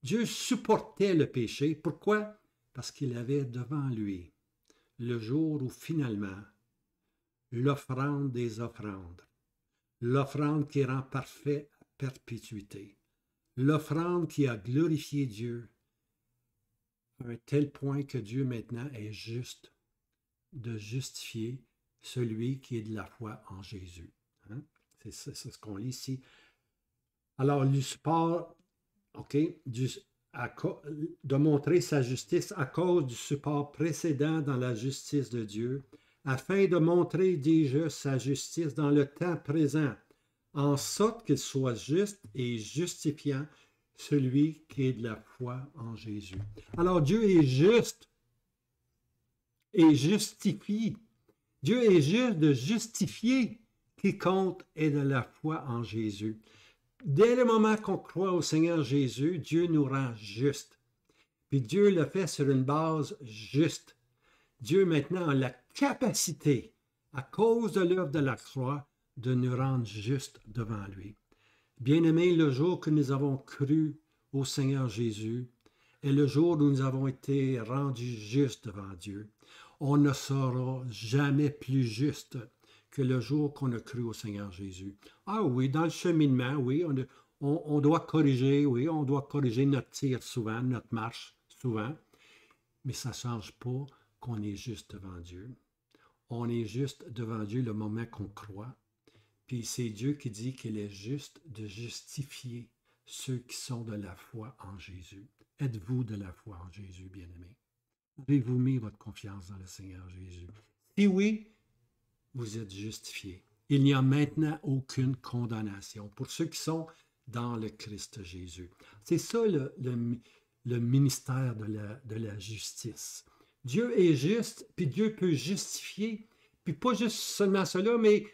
Speaker 1: Dieu supportait le péché. Pourquoi? Parce qu'il avait devant lui le jour où finalement l'offrande des offrandes, l'offrande qui rend parfait à perpétuité, l'offrande qui a glorifié Dieu à un tel point que Dieu maintenant est juste de justifier celui qui est de la foi en Jésus. Hein? C'est ce qu'on lit ici. Alors, le support, OK, de montrer sa justice à cause du support précédent dans la justice de Dieu, afin de montrer, dis-je, sa justice dans le temps présent, en sorte qu'il soit juste et justifiant celui qui est de la foi en Jésus. Alors Dieu est juste et justifie. Dieu est juste de justifier quiconque est de la foi en Jésus. Dès le moment qu'on croit au Seigneur Jésus, Dieu nous rend juste. Puis Dieu le fait sur une base juste. Dieu maintenant a la capacité, à cause de l'œuvre de la croix, de nous rendre justes devant lui. Bien-aimés, le jour que nous avons cru au Seigneur Jésus est le jour où nous avons été rendus justes devant Dieu. On ne sera jamais plus juste que le jour qu'on a cru au Seigneur Jésus. Ah oui, dans le cheminement, oui, on doit corriger, oui, on doit corriger notre tir souvent, notre marche souvent, mais ça ne change pas qu'on est juste devant Dieu. On est juste devant Dieu le moment qu'on croit. Puis c'est Dieu qui dit qu'il est juste de justifier ceux qui sont de la foi en Jésus. Êtes-vous de la foi en Jésus, bien-aimés? Avez-vous mis votre confiance dans le Seigneur Jésus? Si oui, vous êtes justifiés. Il n'y a maintenant aucune condamnation pour ceux qui sont dans le Christ Jésus. C'est ça le ministère de la justice. Dieu est juste, puis Dieu peut justifier, puis pas juste seulement cela, mais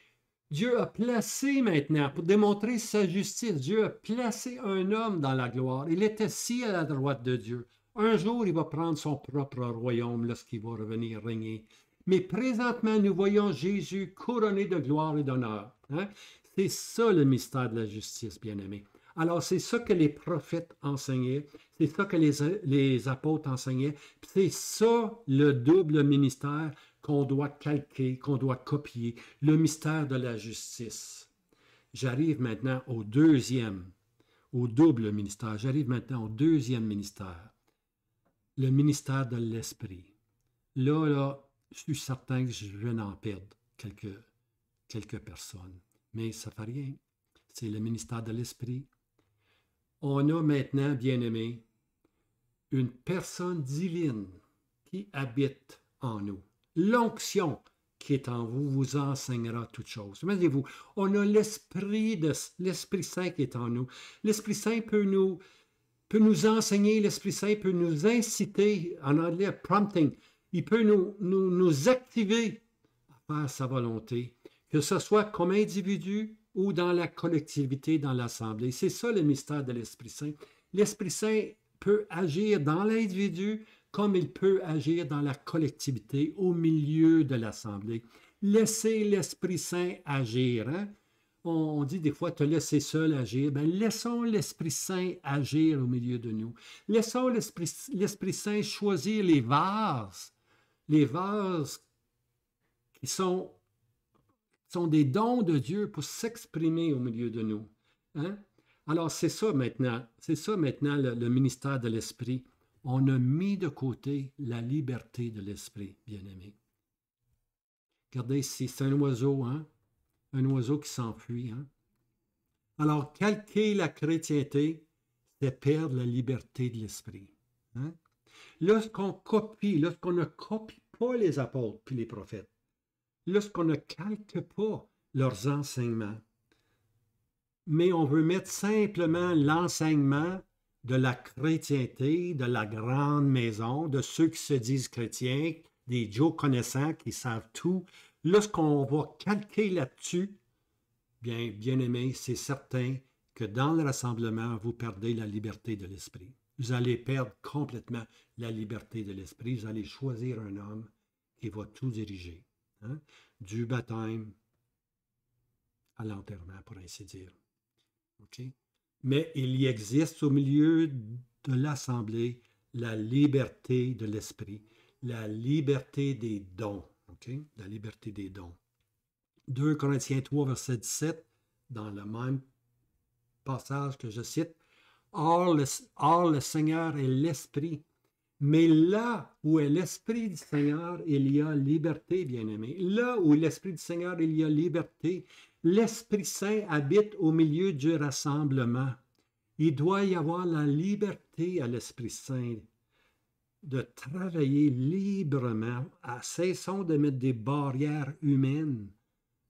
Speaker 1: Dieu a placé maintenant, pour démontrer sa justice, Dieu a placé un homme dans la gloire. Il est assis à la droite de Dieu. Un jour, il va prendre son propre royaume lorsqu'il va revenir régner. Mais présentement, nous voyons Jésus couronné de gloire et d'honneur. Hein? C'est ça le mystère de la justice, bien-aimé. Alors, c'est ça que les prophètes enseignaient, c'est ça que les apôtres enseignaient, c'est ça le double ministère qu'on doit calquer, qu'on doit copier, le mystère de la justice. J'arrive maintenant au double ministère, j'arrive maintenant au deuxième ministère, le ministère de l'Esprit. Là, je suis certain que je vais en perdre quelques personnes, mais ça ne fait rien. C'est le ministère de l'Esprit. On a maintenant, bien-aimés, une personne divine qui habite en nous. L'onction qui est en vous vous enseignera toutes choses. Imaginez-vous, on a l'Esprit Saint qui est en nous. L'Esprit Saint peut nous enseigner, l'Esprit Saint peut nous inciter, en anglais, prompting. Il peut nous activer à faire sa volonté, que ce soit comme individu ou dans la collectivité, dans l'assemblée. C'est ça le mystère de l'Esprit Saint. L'Esprit Saint peut agir dans l'individu comme il peut agir dans la collectivité, au milieu de l'assemblée. Laissez l'Esprit Saint agir. Hein? On dit des fois, te laisser seul agir. Bien, laissons l'Esprit Saint agir au milieu de nous. Laissons l'Esprit Saint choisir les vases qui sont des dons de Dieu pour s'exprimer au milieu de nous. Hein? Alors, c'est ça maintenant le ministère de l'Esprit. On a mis de côté la liberté de l'Esprit, bien-aimé. Regardez ici, c'est un oiseau, hein? Un oiseau qui s'enfuit. Hein? Alors, calquer la chrétienté, c'est perdre la liberté de l'Esprit. Hein? Lorsqu'on ne copie pas les apôtres puis les prophètes, lorsqu'on ne calque pas leurs enseignements, mais on veut mettre simplement l'enseignement de la chrétienté, de la grande maison, de ceux qui se disent chrétiens, des Joe connaissants qui savent tout. Lorsqu'on va calquer là-dessus, bien aimé, c'est certain que dans le rassemblement, vous perdez la liberté de l'esprit. Vous allez perdre complètement la liberté de l'esprit. Vous allez choisir un homme qui va tout diriger. Hein? Du baptême à l'enterrement, pour ainsi dire. OK? Mais il y existe au milieu de l'Assemblée la liberté de l'esprit, la liberté des dons. OK? La liberté des dons. 2 Corinthiens 3, verset 17, dans le même passage que je cite, or le Seigneur est l'Esprit. Mais là où est l'Esprit du Seigneur, il y a liberté, bien-aimé. Là où l'Esprit du Seigneur, il y a liberté. L'Esprit Saint habite au milieu du rassemblement. Il doit y avoir la liberté à l'Esprit Saint de travailler librement. Cessons de mettre des barrières humaines,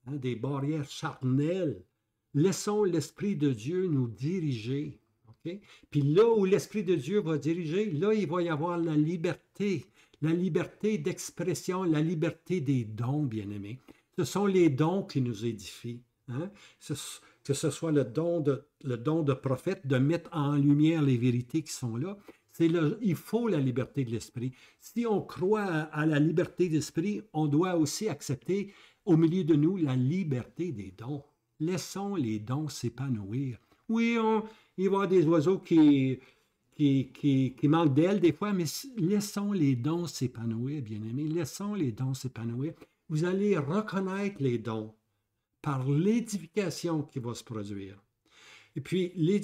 Speaker 1: des barrières charnelles. Laissons l'Esprit de Dieu nous diriger. Okay? Puis là où l'Esprit de Dieu va diriger, là, il va y avoir la liberté d'expression, la liberté des dons, bien-aimés. Ce sont les dons qui nous édifient. Hein? Que ce soit le don de prophète, de mettre en lumière les vérités qui sont là. Il faut la liberté de l'esprit. Si on croit à la liberté d'esprit, on doit aussi accepter au milieu de nous la liberté des dons. Laissons les dons s'épanouir. Oui, il va y avoir des oiseaux qui manquent d'ailes des fois, mais laissons les dons s'épanouir, bien-aimés. Laissons les dons s'épanouir. Vous allez reconnaître les dons par l'édification qui va se produire. Et puis, les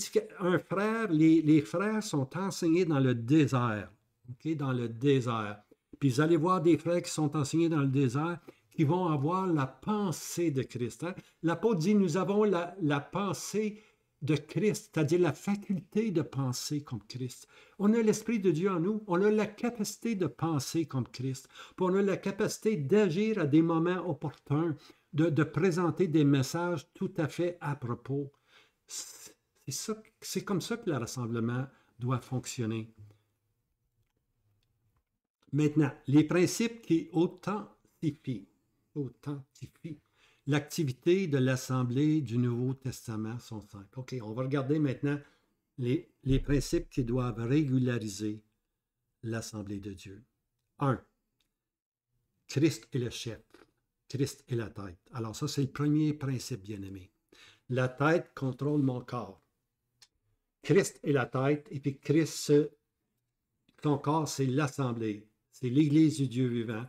Speaker 1: frères sont enseignés dans le désert. Okay? Dans le désert. Puis vous allez voir des frères qui sont enseignés dans le désert qui vont avoir la pensée de Christ. Hein? L'apôtre dit, nous avons la pensée de Christ, c'est-à-dire la faculté de penser comme Christ. On a l'Esprit de Dieu en nous, on a la capacité de penser comme Christ, puis on a la capacité d'agir à des moments opportuns, de présenter des messages tout à fait à propos. C'est comme ça que le rassemblement doit fonctionner. Maintenant, les principes qui authentifient l'activité de l'Assemblée du Nouveau Testament sont 5. OK, on va regarder maintenant les principes qui doivent régulariser l'Assemblée de Dieu. 1. Christ est le chef. Christ est la tête. Alors ça, c'est le premier principe, bien-aimé. La tête contrôle mon corps. Christ est la tête, et puis Christ, son corps, c'est l'Assemblée. C'est l'Église du Dieu vivant.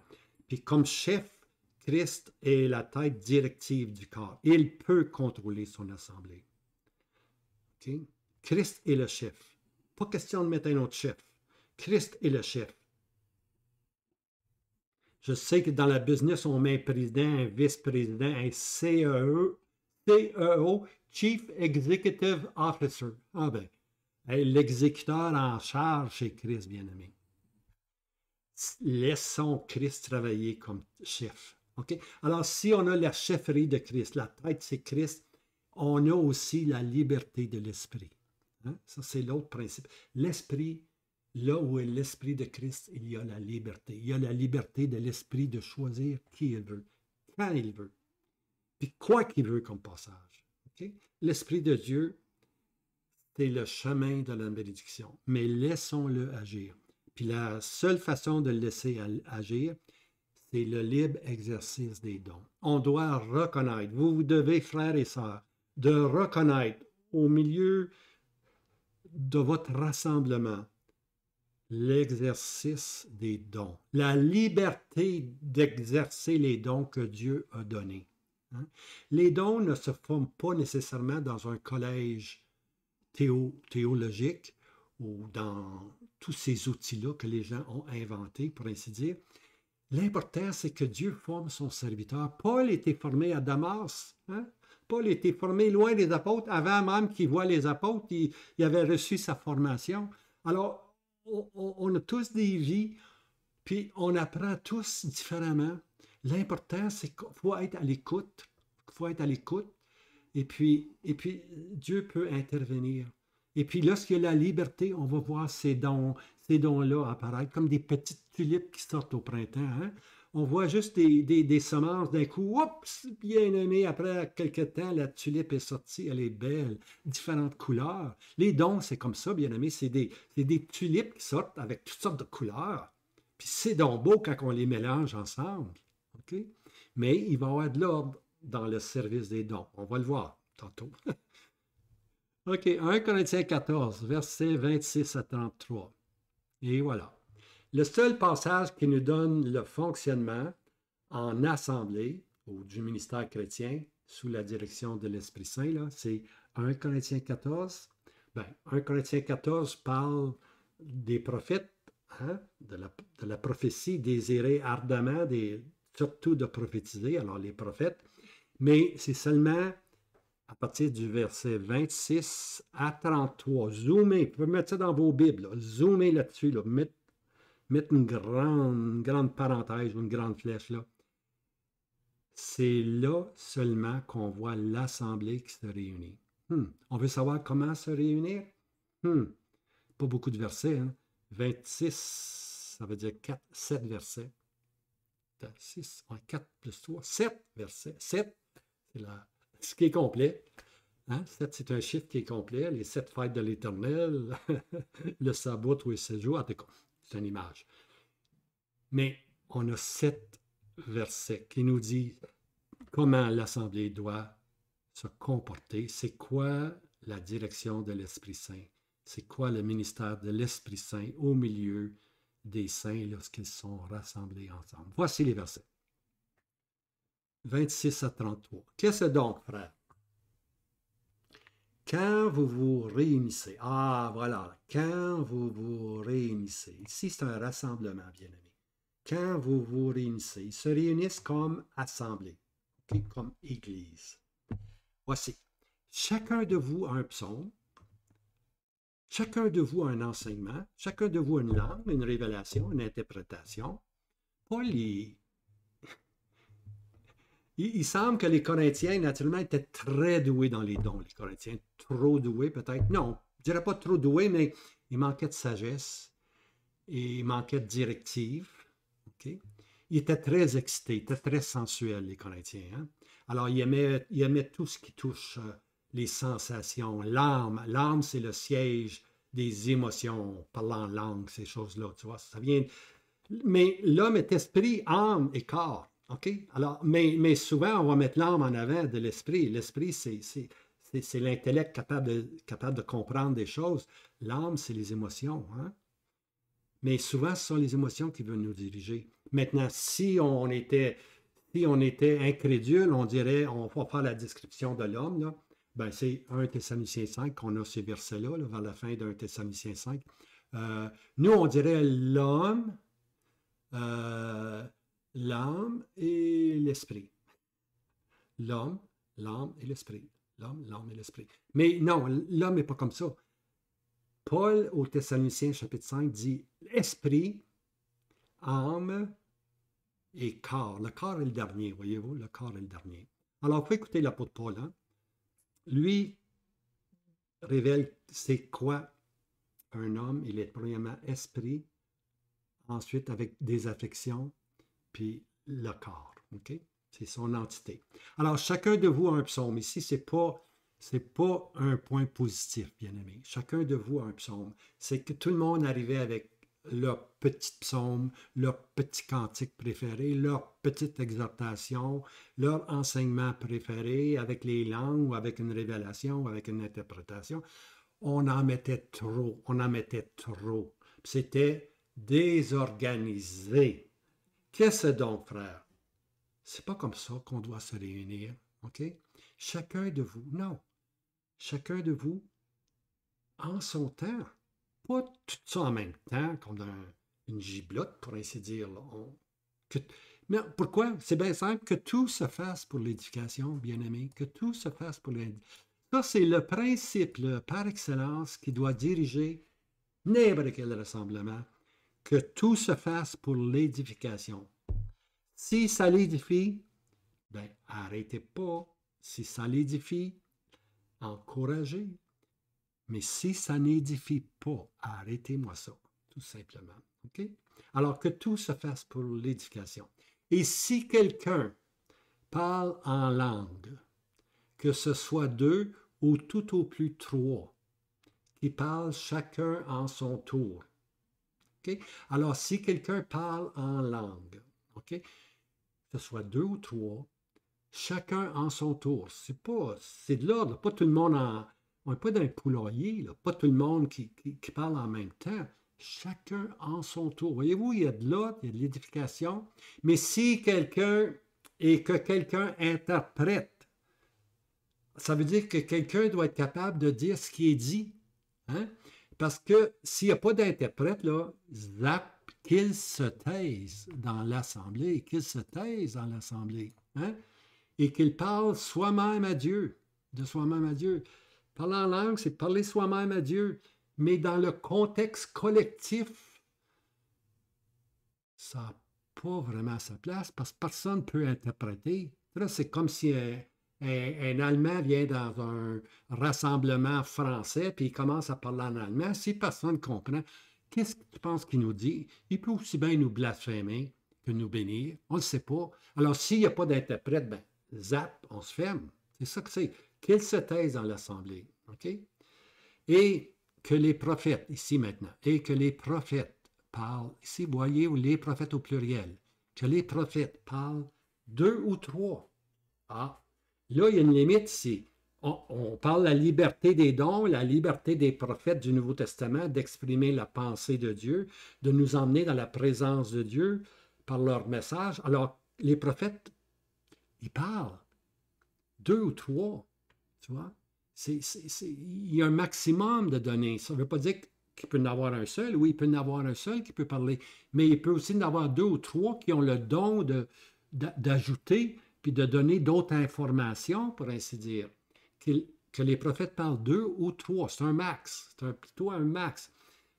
Speaker 1: Puis comme chef, Christ est la tête directive du corps. Il peut contrôler son assemblée. Okay? Christ est le chef. Pas question de mettre un autre chef. Christ est le chef. Je sais que dans la business, on met un président, un vice-président, un CEO, Chief Executive Officer. Ah ben, l'exécuteur en charge, c'est Christ, bien-aimé. Laissons Christ travailler comme chef. Okay? Alors, si on a la chefferie de Christ, la tête c'est Christ, on a aussi la liberté de l'esprit. Hein? Ça, c'est l'autre principe. L'esprit, là où est l'esprit de Christ, il y a la liberté. Il y a la liberté de l'esprit de choisir qui il veut, quand il veut, puis quoi qu'il veut comme passage. Okay? L'esprit de Dieu, c'est le chemin de la bénédiction, mais laissons-le agir. Puis la seule façon de le laisser agir, c'est le libre exercice des dons. On doit reconnaître, vous devez, frères et sœurs, de reconnaître au milieu de votre rassemblement l'exercice des dons, la liberté d'exercer les dons que Dieu a donnés. Hein? Les dons ne se forment pas nécessairement dans un collège théologique ou dans tous ces outils-là que les gens ont inventés, pour ainsi dire. L'important, c'est que Dieu forme son serviteur. Paul était formé à Damas. Hein? Paul était formé loin des apôtres. Avant même qu'il voie les apôtres, il avait reçu sa formation. Alors, on a tous des vies, puis on apprend tous différemment. L'important, c'est qu'il faut être à l'écoute. Il faut être à l'écoute. Et puis, Dieu peut intervenir. Et puis, lorsqu'il y a la liberté, on va voir ces dons-là apparaître comme des petites tulipes qui sortent au printemps. Hein? On voit juste des semences d'un coup. Oups! Bien aimé, après quelques temps, la tulipe est sortie. Elle est belle, différentes couleurs. Les dons, c'est comme ça, bien aimé. C'est des tulipes qui sortent avec toutes sortes de couleurs. Puis c'est donc beau quand on les mélange ensemble. Okay? Mais il va y avoir de l'ordre. dans le service des dons. On va le voir tantôt. OK, 1 Corinthiens 14, versets 26 à 33. Et voilà. Le seul passage qui nous donne le fonctionnement en assemblée ou du ministère chrétien sous la direction de l'Esprit Saint, c'est 1 Corinthiens 14. Ben, 1 Corinthiens 14 parle des prophètes, hein, de la prophétie désirée ardemment, surtout de prophétiser, alors les prophètes, mais c'est seulement à partir du verset 26 à 33. Zoomez, vous pouvez mettre ça dans vos Bibles, là. Zoomez là-dessus, là. Mettre une grande parenthèse ou une grande flèche là. C'est là seulement qu'on voit l'assemblée qui se réunit. On veut savoir comment se réunir? Pas beaucoup de versets. Hein? 26, ça veut dire 7 versets. 6, 4 plus 3, 7 versets. 7, c'est ce qui est complet. Hein? 7, c'est un chiffre qui est complet. Les 7 fêtes de l'Éternel, le sabbat, tous les 7 jours, c'est une image. Mais on a 7 versets qui nous disent comment l'Assemblée doit se comporter. C'est quoi la direction de l'Esprit Saint? C'est quoi le ministère de l'Esprit Saint au milieu des saints lorsqu'ils sont rassemblés ensemble? Voici les versets. 26 à 33. Qu'est-ce donc, frère? Quand vous vous réunissez, voilà, quand vous vous réunissez, ici c'est un rassemblement, bien-aimé. Quand vous vous réunissez, ils se réunissent comme assemblée, okay, comme église. Voici, chacun de vous a un psaume, chacun de vous a un enseignement, chacun de vous a une langue, une révélation, une interprétation. Paul, il semble que les Corinthiens, naturellement, étaient très doués dans les dons. Les Corinthiens, trop doués peut-être. Non, je ne dirais pas trop doués, mais il manquait de sagesse et il manquait de directive. Okay? Ils étaient très excités, ils étaient très sensuels, les Corinthiens. Hein? Alors, ils aimaient tout ce qui touche les sensations. L'âme, c'est le siège des émotions, parlant en langue, ces choses-là, tu vois. Ça vient... Mais l'homme est esprit, âme et corps. OK? Alors, mais souvent, on va mettre l'âme en avant de l'esprit. L'esprit, c'est l'intellect capable de comprendre des choses. L'âme, c'est les émotions. Hein? Mais souvent, ce sont les émotions qui veulent nous diriger. Maintenant, si on était incrédule, on dirait, on va faire la description de l'homme, là. Ben, c'est 1 Thessaloniciens 5 qu'on a ces versets-là, vers la fin d'un Thessaloniciens 5. Nous, on dirait l'homme, l'âme et l'esprit. L'homme, l'âme et l'esprit. L'homme, l'âme et l'esprit. Mais non, l'homme n'est pas comme ça. Paul, au Thessaloniciens chapitre 5, dit esprit, âme et corps. Le corps est le dernier, voyez-vous, le corps est le dernier. Alors, il faut écouter l'apôtre Paul. Hein? Lui révèle c'est quoi un homme. Il est premièrement esprit, ensuite avec des affections, puis le corps. Okay? C'est son entité. Alors, chacun de vous a un psaume. Ici, c'est pas un point positif, bien-aimé. Chacun de vous a un psaume. C'est que tout le monde arrivait avec leur petit psaume, leur petit cantique préféré, leur petite exhortation, leur enseignement préféré, avec les langues, ou avec une révélation, ou avec une interprétation. On en mettait trop. C'était désorganisé. Qu'est-ce donc, frère? C'est pas comme ça qu'on doit se réunir, OK? Chacun de vous, non. Chacun de vous, en son temps. Pas tout ça en même temps, comme une giblotte, pour ainsi dire. Là. Mais pourquoi? C'est bien simple, que tout se fasse pour l'éducation, bien-aimé, que tout se fasse pour l'éducation. Ça, c'est le principe, là, par excellence, qui doit diriger n'importe quel rassemblement, que tout se fasse pour l'édification. Si ça l'édifie, ben arrêtez pas. Si ça l'édifie, encouragez. Mais si ça n'édifie pas, arrêtez-moi ça, tout simplement. OK? Alors que tout se fasse pour l'édification. Et si quelqu'un parle en langue, que ce soit 2 ou tout au plus 3, qui parlent chacun en son tour. OK? Alors, si quelqu'un parle en langue, OK? Que ce soit 2 ou 3, chacun en son tour. C'est de l'ordre, pas tout le monde on n'est pas dans un poulailler, là, pas tout le monde qui parle en même temps. Chacun en son tour. Voyez-vous, il y a de l'ordre, il y a de l'édification, mais si quelqu'un et que quelqu'un interprète, ça veut dire que quelqu'un doit être capable de dire ce qui est dit. Hein? Parce que s'il n'y a pas d'interprète, là, zap, qu'il se taise dans l'assemblée, qu'il se taise dans l'assemblée. Hein? Et qu'il parle soi-même à Dieu, de soi-même à Dieu. Parler en langue, c'est parler soi-même à Dieu, mais dans le contexte collectif, ça n'a pas vraiment sa place parce que personne ne peut interpréter. Là, c'est comme si un Allemand vient dans un rassemblement français puis il commence à parler en allemand. Si personne ne comprend, qu'est-ce que tu penses qu'il nous dit? Il peut aussi bien nous blasphémer que nous bénir. On ne le sait pas. Alors, s'il n'y a pas d'interprète, ben, zap, on se ferme. C'est ça que c'est. Qu'il se taise dans l'assemblée. OK? Et que les prophètes, ici maintenant, et que les prophètes parlent, ici, voyez, les prophètes au pluriel, que les prophètes parlent 2 ou 3. Ah, là, il y a une limite ici. On parle de la liberté des dons, la liberté des prophètes du Nouveau Testament d'exprimer la pensée de Dieu, de nous emmener dans la présence de Dieu par leur message. Alors, les prophètes, ils parlent 2 ou 3, tu vois. Il y a un maximum de données. Ça ne veut pas dire qu'il peut en avoir un seul. Oui, il peut en avoir un seul qui peut parler, mais il peut aussi en avoir 2 ou 3 qui ont le don d'ajouter puis de donner d'autres informations, pour ainsi dire. Que les prophètes parlent 2 ou 3, c'est un max. C'est plutôt un max.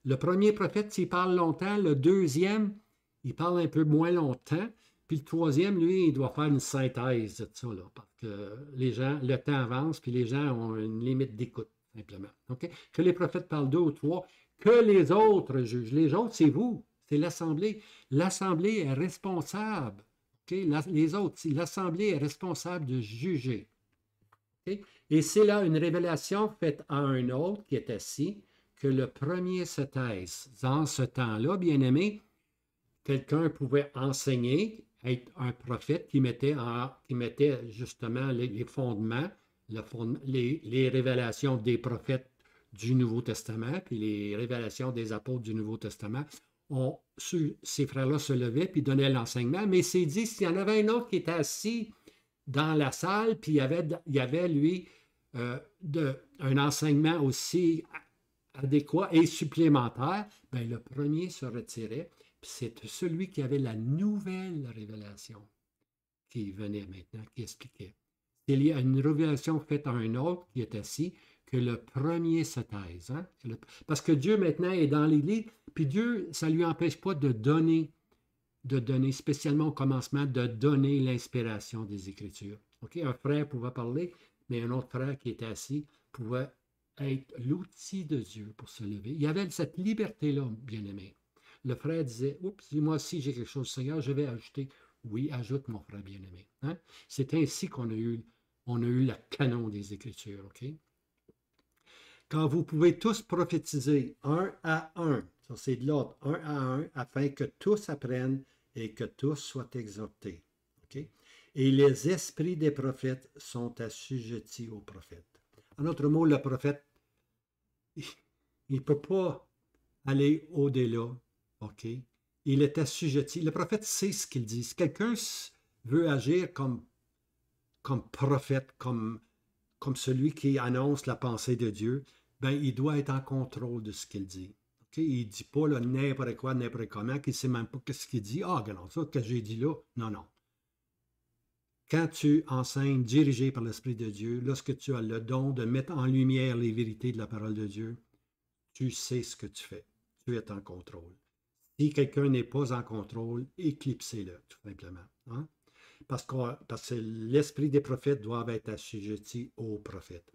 Speaker 1: Le premier prophète, s'il parle longtemps, le deuxième, il parle un peu moins longtemps. Puis le troisième, lui, il doit faire une synthèse de ça, là, parce que les gens, le temps avance, puis les gens ont une limite d'écoute, simplement. Okay? Que les prophètes parlent 2 ou 3, que les autres jugent. Les autres, c'est vous, c'est l'Assemblée. L'Assemblée est responsable. Okay? Les autres, l'Assemblée est responsable de juger. Okay? Et c'est là une révélation faite à un autre qui est assis, que le premier se taise. Dans ce temps-là, bien aimé, quelqu'un pouvait enseigner, être un prophète qui mettait justement les fondements, les révélations des prophètes du Nouveau Testament, puis les révélations des apôtres du Nouveau Testament. Ces frères-là se levaient puis donnaient l'enseignement, mais c'est dit, s'il y en avait un autre qui était assis dans la salle, puis il y avait lui, un enseignement aussi adéquat et supplémentaire, bien, le premier se retirait. C'est celui qui avait la nouvelle révélation qui venait maintenant, qui expliquait. Il y a une révélation faite à un autre qui est assis, que le premier se taise. Hein? Parce que Dieu maintenant est dans l'Église, puis Dieu, ça ne lui empêche pas de donner spécialement au commencement, de donner l'inspiration des Écritures. Okay? Un frère pouvait parler, mais un autre frère qui était assis pouvait être l'outil de Dieu pour se lever. Il y avait cette liberté-là, bien-aimé. Le frère disait, oups, moi aussi j'ai quelque chose, Seigneur, je vais ajouter. Oui, ajoute mon frère bien-aimé. Hein? C'est ainsi qu'on a eu le canon des Écritures. OK? Quand vous pouvez tous prophétiser un à un, ça c'est de l'ordre, un à un, afin que tous apprennent et que tous soient exhortés. OK? Et les esprits des prophètes sont assujettis aux prophètes. En autre mot, le prophète, il ne peut pas aller au-delà. OK? Il est assujetti. Le prophète sait ce qu'il dit. Si quelqu'un veut agir comme prophète, comme celui qui annonce la pensée de Dieu, ben, il doit être en contrôle de ce qu'il dit. Okay? Il ne dit pas n'importe quoi, n'importe comment, qu'il ne sait même pas ce qu'il dit. Ah, non, ça que j'ai dit là, non, non. Quand tu enseignes dirigé par l'Esprit de Dieu, lorsque tu as le don de mettre en lumière les vérités de la parole de Dieu, tu sais ce que tu fais. Tu es en contrôle. Si quelqu'un n'est pas en contrôle, éclipsez-le, tout simplement. Hein? Parce que l'esprit des prophètes doit être assujetti aux prophètes.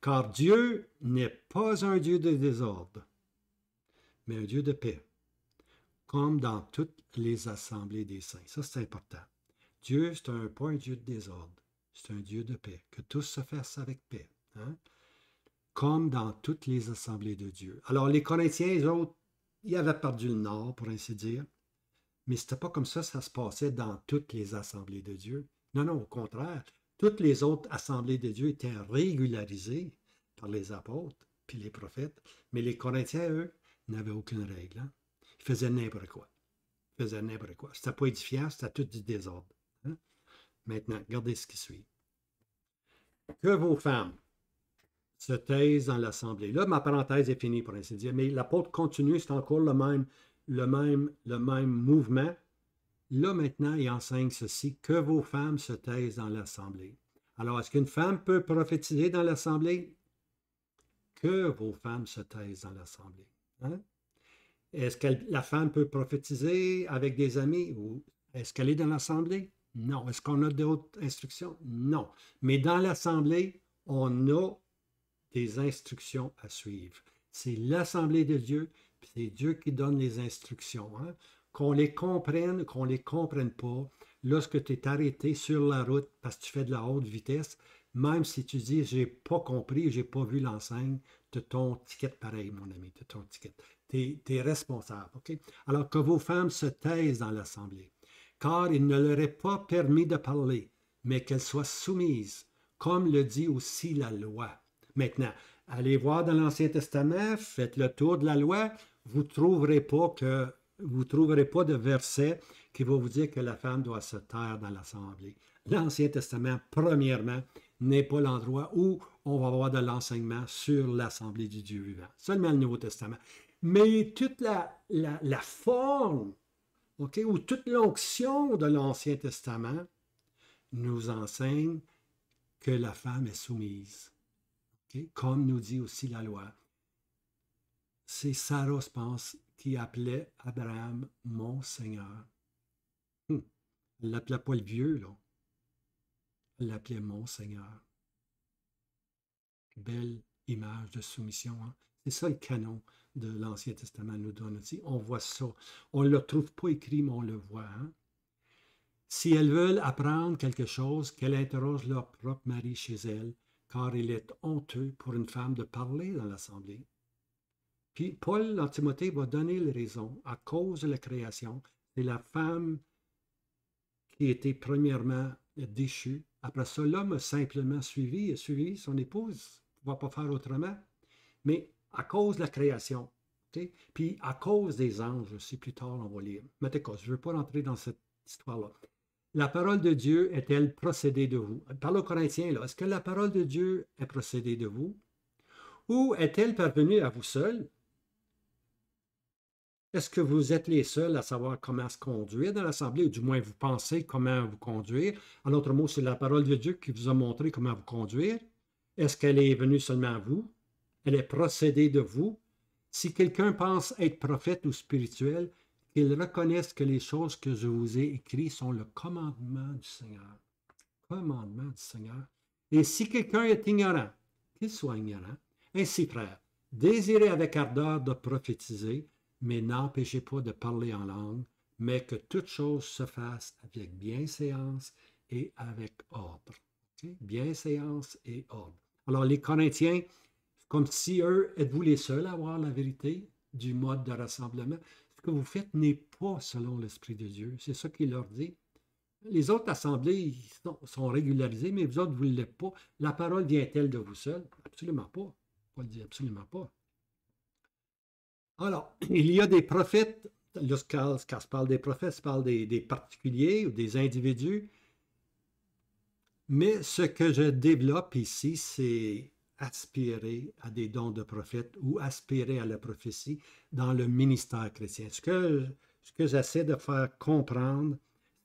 Speaker 1: Car Dieu n'est pas un Dieu de désordre, mais un Dieu de paix, comme dans toutes les assemblées des saints. Ça, c'est important. Dieu, c'est pas un Dieu de désordre, c'est un Dieu de paix. Que tout se fasse avec paix. Hein? Comme dans toutes les assemblées de Dieu. Alors, les Corinthiens, les autres, ils avaient perdu le nord, pour ainsi dire. Mais ce n'était pas comme ça se passait dans toutes les assemblées de Dieu. Non, non, au contraire. Toutes les autres assemblées de Dieu étaient régularisées par les apôtres puis les prophètes, mais les Corinthiens, eux, n'avaient aucune règle. Hein? Ils faisaient n'importe quoi. Ils faisaient n'importe quoi. C'était pas édifiant, c'était tout du désordre. Hein? Maintenant, regardez ce qui suit. Que vos femmes se taisent dans l'assemblée. Là, ma parenthèse est finie pour ainsi dire, mais l'apôtre continue, c'est encore le même mouvement. Là, maintenant, il enseigne ceci, que vos femmes se taisent dans l'assemblée. Alors, est-ce qu'une femme peut prophétiser dans l'assemblée? Que vos femmes se taisent dans l'assemblée. Hein? Est-ce que la femme peut prophétiser avec des amis? Ou est-ce qu'elle est dans l'assemblée? Non. Est-ce qu'on a d'autres instructions? Non. Mais dans l'assemblée, on a des instructions à suivre. C'est l'assemblée de Dieu, puis c'est Dieu qui donne les instructions. Hein? Qu'on les comprenne, qu'on ne les comprenne pas, lorsque tu es arrêté sur la route parce que tu fais de la haute vitesse, même si tu dis, j'ai pas compris, j'ai pas vu l'enseigne, tu as ton ticket pareil, mon ami, tu as ton ticket. Tu es responsable. Okay? Alors que vos femmes se taisent dans l'assemblée, car il ne leur est pas permis de parler, mais qu'elles soient soumises, comme le dit aussi la loi. Maintenant, allez voir dans l'Ancien Testament, faites le tour de la loi, vous ne trouverez pas de verset qui va vous dire que la femme doit se taire dans l'assemblée. L'Ancien Testament, premièrement, n'est pas l'endroit où on va avoir de l'enseignement sur l'assemblée du Dieu vivant. Seulement le Nouveau Testament. Mais toute la forme, okay, ou toute l'onction de l'Ancien Testament nous enseigne que la femme est soumise. Okay? Comme nous dit aussi la loi. C'est Sarah, je pense, qui appelait Abraham mon Seigneur. Elle ne l'appelait pas le vieux, là. Elle l'appelait mon Seigneur. Belle image de soumission. Hein? C'est ça le canon de l'Ancien Testament nous donne aussi. On voit ça. On ne le trouve pas écrit, mais on le voit. Hein? Si elles veulent apprendre quelque chose, qu'elles interrogent leur propre mari chez elles, car il est honteux pour une femme de parler dans l'assemblée. Puis Paul, en Timothée, va donner les raisons. À cause de la création, c'est la femme qui était premièrement déchue. Après ça, l'homme a simplement suivi son épouse. Il ne va pas faire autrement. Mais à cause de la création, okay? Puis à cause des anges aussi, plus tard, on va lire. Mais d'accord, je ne veux pas rentrer dans cette histoire-là. La parole de Dieu est-elle procédée de vous? Parle aux Corinthiens, là. Est-ce que la parole de Dieu est procédée de vous? Ou est-elle parvenue à vous seuls? Est-ce que vous êtes les seuls à savoir comment se conduire dans l'assemblée, ou du moins vous pensez comment vous conduire? En d'autres mots, c'est la parole de Dieu qui vous a montré comment vous conduire. Est-ce qu'elle est venue seulement à vous? Elle est procédée de vous? Si quelqu'un pense être prophète ou spirituel, qu'il reconnaisse que les choses que je vous ai écrites sont le commandement du Seigneur. Commandement du Seigneur. Et si quelqu'un est ignorant, qu'il soit ignorant. Ainsi, frères, désirez avec ardeur de prophétiser, mais n'empêchez pas de parler en langue, mais que toute chose se fasse avec bienséance et avec ordre. Okay? Bienséance et ordre. Alors, les Corinthiens, comme si eux, êtes-vous les seuls à avoir la vérité du mode de rassemblement? Ce que vous faites n'est pas selon l'Esprit de Dieu. C'est ça qu'il leur dit. Les autres assemblées sont régularisées, mais vous autres, vous ne l'êtes pas. La parole vient-elle de vous seuls? Absolument pas. Paul dit absolument pas. Alors, il y a des prophètes, quand je parle des prophètes, je parle des particuliers ou des individus, mais ce que je développe ici, c'est aspirer à des dons de prophète ou aspirer à la prophétie dans le ministère chrétien. Ce que j'essaie de faire comprendre,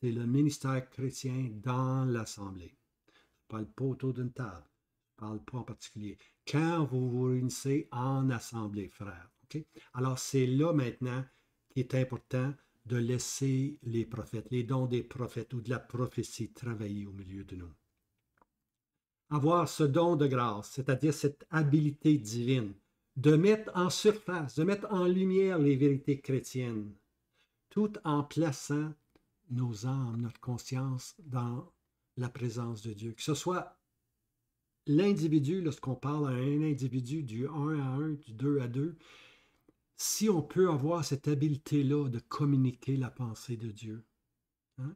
Speaker 1: c'est le ministère chrétien dans l'assemblée. Je ne parle pas autour d'une table. Je ne parle pas en particulier. Quand vous vous réunissez en assemblée, frères. Okay? Alors, c'est là maintenant qu'il est important de laisser les prophètes, les dons des prophètes ou de la prophétie travailler au milieu de nous. Avoir ce don de grâce, c'est-à-dire cette habilité divine, de mettre en surface, de mettre en lumière les vérités chrétiennes, tout en plaçant nos âmes, notre conscience dans la présence de Dieu. Que ce soit l'individu, lorsqu'on parle à un individu du 1 à 1, du 2 à 2, si on peut avoir cette habileté-là de communiquer la pensée de Dieu. Hein?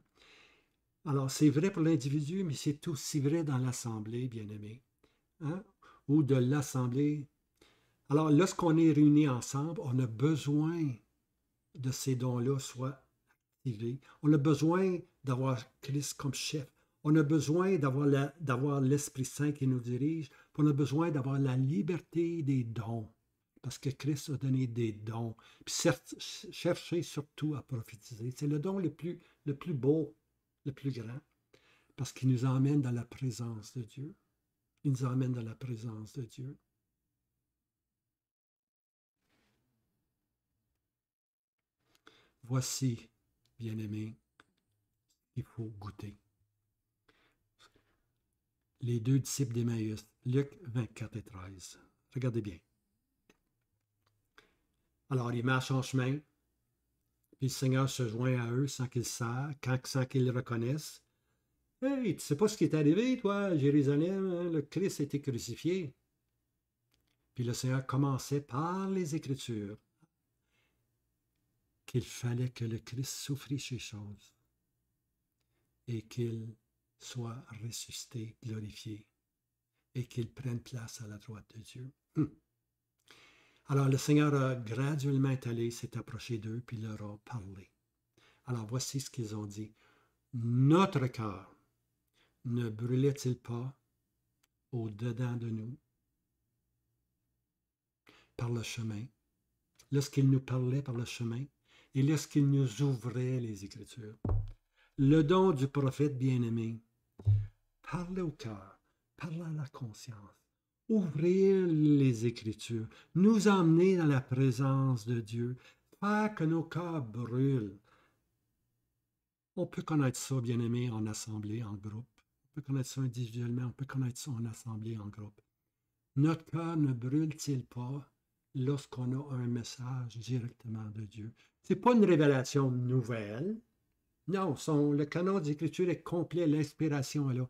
Speaker 1: Alors, c'est vrai pour l'individu, mais c'est aussi vrai dans l'assemblée, bien-aimé, hein? Ou de l'assemblée. Alors, lorsqu'on est réunis ensemble, on a besoin de ces dons-là soient activés. On a besoin d'avoir Christ comme chef. On a besoin d'avoir l'Esprit Saint qui nous dirige. On a besoin d'avoir la liberté des dons. Parce que Christ a donné des dons. Puis cherchez surtout à prophétiser. C'est le don le plus beau, le plus grand. Parce qu'il nous emmène dans la présence de Dieu. Il nous emmène dans la présence de Dieu. Voici, bien-aimés, il faut goûter. Les deux disciples d'Emmaüs, Luc 24 et 13. Regardez bien. Alors, ils marchent en chemin, puis le Seigneur se joint à eux sans qu'ils savent, sans qu'ils le reconnaissent. Hey, tu sais pas ce qui est arrivé, toi, à Jérusalem, hein? Le Christ a été crucifié. Puis le Seigneur commençait par les Écritures qu'il fallait que le Christ souffrit ces choses et qu'il soit ressuscité, glorifié, et qu'il prenne place à la droite de Dieu. Alors le Seigneur a graduellement étalé, s'est approché d'eux, puis leur a parlé. Alors voici ce qu'ils ont dit. Notre cœur ne brûlait-il pas au-dedans de nous par le chemin, lorsqu'il nous parlait par le chemin et lorsqu'il nous ouvrait les Écritures? Le don du prophète bien-aimé, parler au cœur, parler à la conscience, ouvrir les Écritures, nous emmener dans la présence de Dieu, faire que nos cœurs brûlent. On peut connaître ça, bien-aimé, en assemblée, en groupe. On peut connaître ça individuellement, on peut connaître ça en assemblée, en groupe. Notre cœur ne brûle-t-il pas lorsqu'on a un message directement de Dieu? Ce n'est pas une révélation nouvelle. Non, le canon d'Écriture est complet, l'inspiration est là.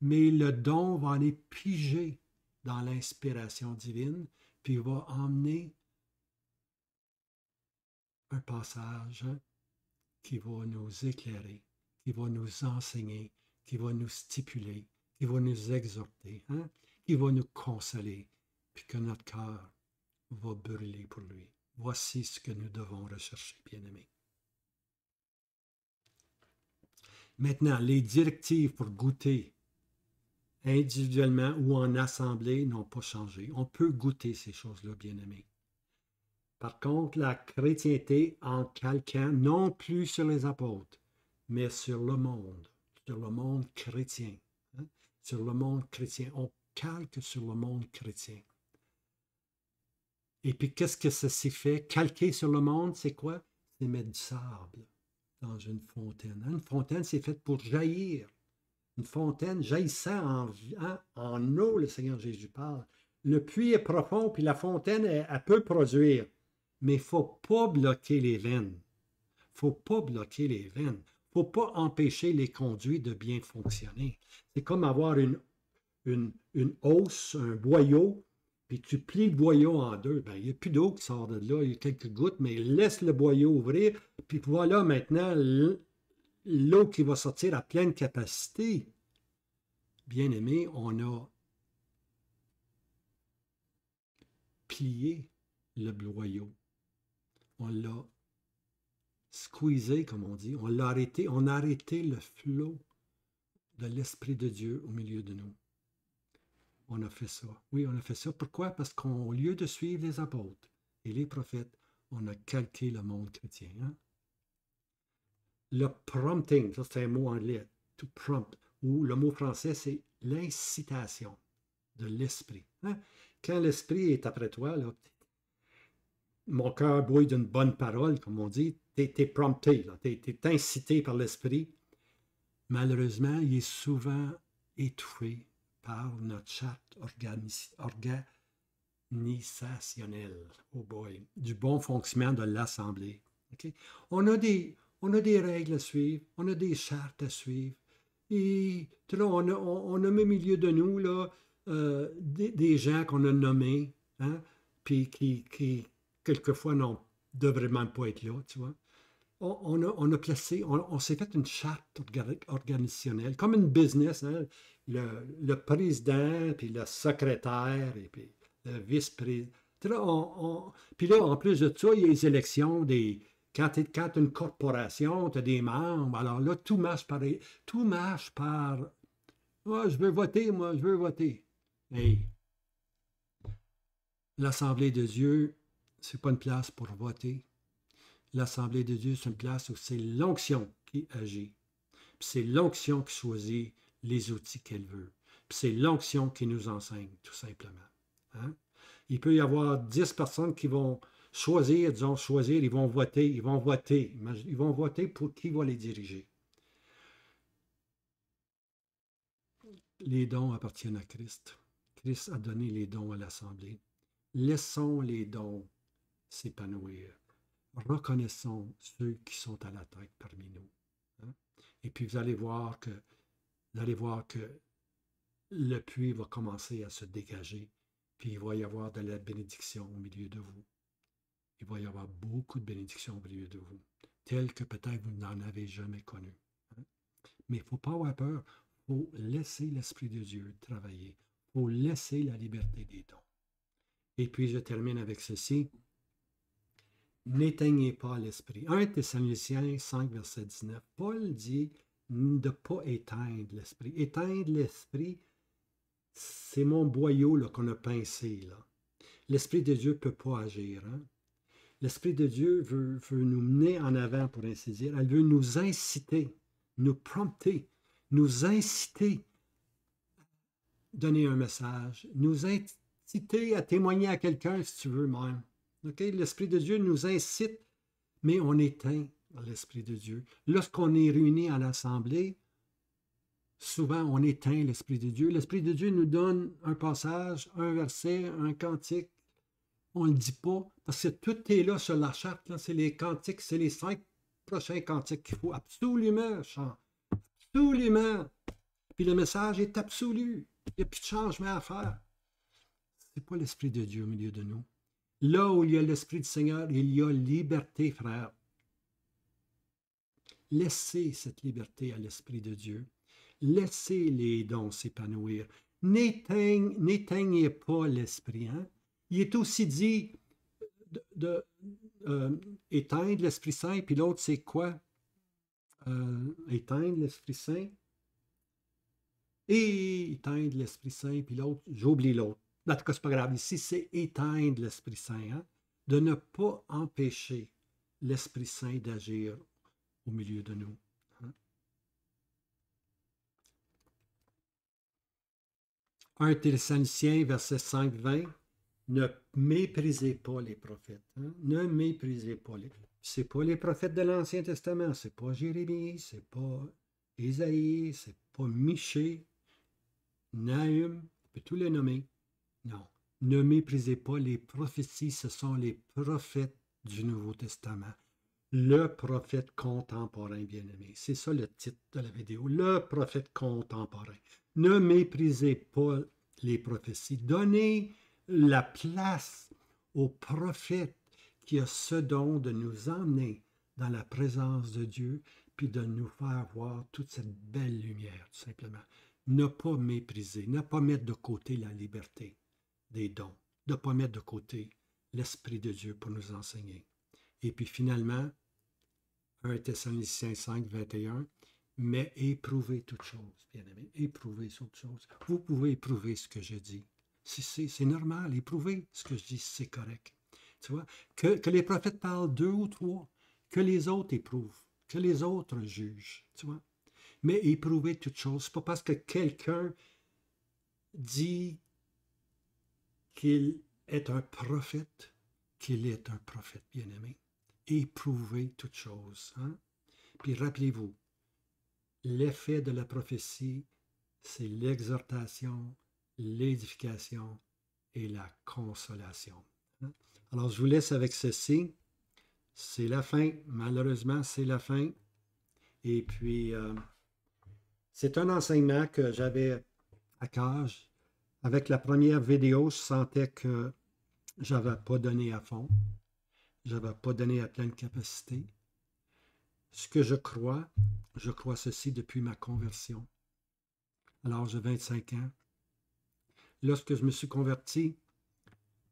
Speaker 1: Mais le don va aller piger dans l'inspiration divine, puis il va emmener un passage qui va nous éclairer, qui va nous enseigner, qui va nous stipuler, qui va nous exhorter, qui va nous consoler, puis que notre cœur va brûler pour lui. Voici ce que nous devons rechercher, bien-aimés. Maintenant, les directives pour goûter individuellement ou en assemblée n'ont pas changé. On peut goûter ces choses-là, bien-aimés. Par contre, la chrétienté en calquant non plus sur les apôtres, mais sur le monde chrétien. Sur le monde chrétien. On calque sur le monde chrétien. Et puis, qu'est-ce que ça s'est fait? Calquer sur le monde, c'est quoi? C'est mettre du sable dans une fontaine. Une fontaine, c'est fait pour jaillir. Une fontaine jaillissant en eau, le Seigneur Jésus parle. Le puits est profond, puis la fontaine, elle peut produire. Mais il ne faut pas bloquer les veines. Il ne faut pas bloquer les veines. Il ne faut pas empêcher les conduits de bien fonctionner. C'est comme avoir une hausse, un boyau, puis tu plies le boyau en deux. Bien, il n'y a plus d'eau qui sort de là, il y a quelques gouttes, mais laisse le boyau ouvrir, puis voilà maintenant l'eau qui va sortir à pleine capacité. Bien aimé, on a plié le boyau. On l'a squeezé, comme on dit. On l'a arrêté. On a arrêté le flot de l'Esprit de Dieu au milieu de nous. On a fait ça. Oui, on a fait ça. Pourquoi? Parce qu'au lieu de suivre les apôtres et les prophètes, on a calqué le monde chrétien. Le prompting, ça c'est un mot anglais, to prompt, ou le mot français, c'est l'incitation de l'esprit. Quand l'esprit est après toi, là, mon cœur bouille d'une bonne parole, comme on dit, tu es prompté, tu es incité par l'esprit. Malheureusement, il est souvent étouffé par notre charte organisationnelle, oh boy, du bon fonctionnement de l'Assemblée. Okay? On a des règles à suivre, on a des chartes à suivre. Et là, on a mis au milieu de nous là, des gens qu'on a nommés, puis qui quelquefois ne devraient même pas être là, tu vois. on a placé, on s'est fait une charte organisationnelle, comme une business, hein, le président, puis le secrétaire, et puis le vice-président. Puis là, en plus de ça, il y a les élections quand tu as une corporation, tu as des membres, alors là, tout marche par. Tout marche par. Ah, je veux voter, moi, je veux voter. Hey, l'Assemblée de Dieu, c'est pas une place pour voter. L'Assemblée de Dieu, c'est une place où c'est l'onction qui agit. Puis c'est l'onction qui choisit les outils qu'elle veut. Puis c'est l'onction qui nous enseigne, tout simplement. Hein? Il peut y avoir 10 personnes qui vont choisir, disons choisir, ils vont voter. Ils vont voter pour qui va les diriger. Les dons appartiennent à Christ. Christ a donné les dons à l'Assemblée. Laissons les dons s'épanouir. Reconnaissons ceux qui sont à la tête parmi nous. Hein? Et puis vous allez voir que le puits va commencer à se dégager, puis il va y avoir de la bénédiction au milieu de vous. Il va y avoir beaucoup de bénédictions au milieu de vous, telles que peut-être vous n'en avez jamais connues. Hein? Mais il ne faut pas avoir peur. Il faut laisser l'Esprit de Dieu travailler. Il faut laisser la liberté des dons. Et puis je termine avec ceci. N'éteignez pas l'esprit. 1 Thessaloniciens 5, verset 19. Paul dit de ne pas éteindre l'esprit. Éteindre l'esprit, c'est mon boyau qu'on a pincé. Là. L'Esprit de Dieu ne peut pas agir. Hein? L'Esprit de Dieu veut nous mener en avant, pour ainsi dire. Elle veut nous inciter, nous prompter, nous inciter à donner un message, nous inciter à témoigner à quelqu'un si tu veux même. Okay? L'Esprit de Dieu nous incite, mais on éteint l'Esprit de Dieu. Lorsqu'on est réunis à l'Assemblée, souvent on éteint l'Esprit de Dieu. L'Esprit de Dieu nous donne un passage, un verset, un cantique. On ne le dit pas, parce que tout est là sur la charte. Là. C'est les cantiques, c'est les 5 prochains cantiques qu'il faut absolument chanter. Absolument. Puis le message est absolu. Il n'y a plus de changement à faire. Ce n'est pas l'Esprit de Dieu au milieu de nous. Là où il y a l'Esprit du Seigneur, il y a liberté, frère. Laissez cette liberté à l'Esprit de Dieu. Laissez les dons s'épanouir. N'éteignez pas l'Esprit. Hein? Il est aussi dit éteindre l'Esprit Saint, puis l'autre, c'est quoi? Éteindre l'Esprit Saint. Et éteindre l'Esprit Saint, puis l'autre, j'oublie l'autre. En tout cas, c'est pas grave. Ici, c'est éteindre l'Esprit Saint. Hein? De ne pas empêcher l'Esprit Saint d'agir au milieu de nous. Hein? 1 Thessaloniciens, verset 5-20. Ne méprisez pas les prophètes. Hein? Ne méprisez pas les prophètes. Ce n'est pas les prophètes de l'Ancien Testament. Ce n'est pas Jérémie, ce n'est pas Ésaïe, ce n'est pas Michée, Nahum, on peut tous les nommer. Non. Ne méprisez pas les prophéties, ce sont les prophètes du Nouveau Testament. Le prophète contemporain, bien-aimé. C'est ça le titre de la vidéo. Le prophète contemporain. Ne méprisez pas les prophéties. Donnez la place au prophète qui a ce don de nous emmener dans la présence de Dieu, puis de nous faire voir toute cette belle lumière, tout simplement. Ne pas mépriser, ne pas mettre de côté la liberté des dons, ne pas mettre de côté l'Esprit de Dieu pour nous enseigner. Et puis finalement, 1 Thessaloniciens 5, 21, mais éprouvez toutes choses, bien-aimés, éprouvez toutes choses. Vous pouvez éprouver ce que je dis. C'est normal, éprouver ce que je dis, c'est correct. Tu vois, que les prophètes parlent 2 ou 3, que les autres éprouvent, que les autres jugent, tu vois. Mais éprouver toutes choses, c'est pas parce que quelqu'un dit qu'il est un prophète, qu'il est un prophète bien-aimé. Éprouvez toutes choses. Hein? Puis rappelez-vous, l'effet de la prophétie, c'est l'exhortation, l'édification et la consolation. Hein? Alors, je vous laisse avec ceci. C'est la fin. Malheureusement, c'est la fin. Et puis, c'est un enseignement que j'avais à cœur. Avec la première vidéo, je sentais que je n'avais pas donné à fond. Je n'avais pas donné à pleine capacité. ce que je crois ceci depuis ma conversion, à l'âge de 25 ans. Lorsque je me suis converti,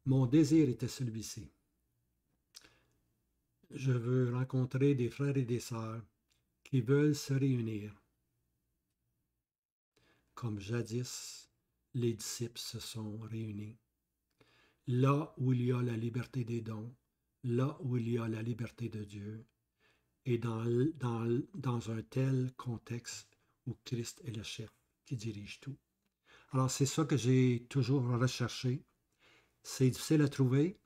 Speaker 1: mon désir était celui-ci. Je veux rencontrer des frères et des sœurs qui veulent se réunir, comme jadis les disciples se sont réunis. Là où il y a la liberté des dons, là où il y a la liberté de Dieu, et dans un tel contexte où Christ est le chef qui dirige tout. Alors c'est ça que j'ai toujours recherché. C'est difficile à trouver.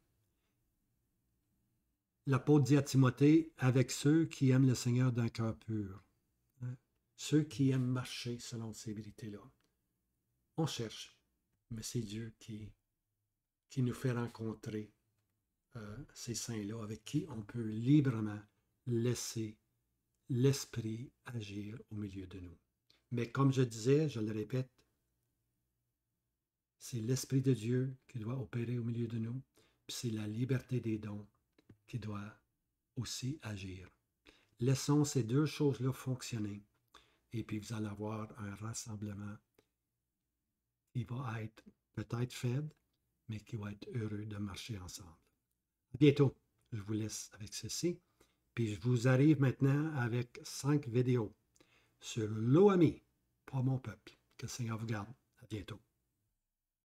Speaker 1: L'apôtre dit à Timothée, avec ceux qui aiment le Seigneur d'un cœur pur, hein, ceux qui aiment marcher selon ces vérités-là. On cherche, mais c'est Dieu qui nous fait rencontrer ces saints-là avec qui on peut librement laisser l'Esprit agir au milieu de nous. Mais comme je disais, je le répète, c'est l'Esprit de Dieu qui doit opérer au milieu de nous, puis c'est la liberté des dons qui doit aussi agir. Laissons ces deux choses-là fonctionner, et puis vous allez avoir un rassemblement qui va être peut-être faible, mais qui va être heureux de marcher ensemble. À bientôt. Je vous laisse avec ceci. Puis je vous arrive maintenant avec 5 vidéos sur l'OAMI, pas mon peuple. Que le Seigneur vous garde. À bientôt.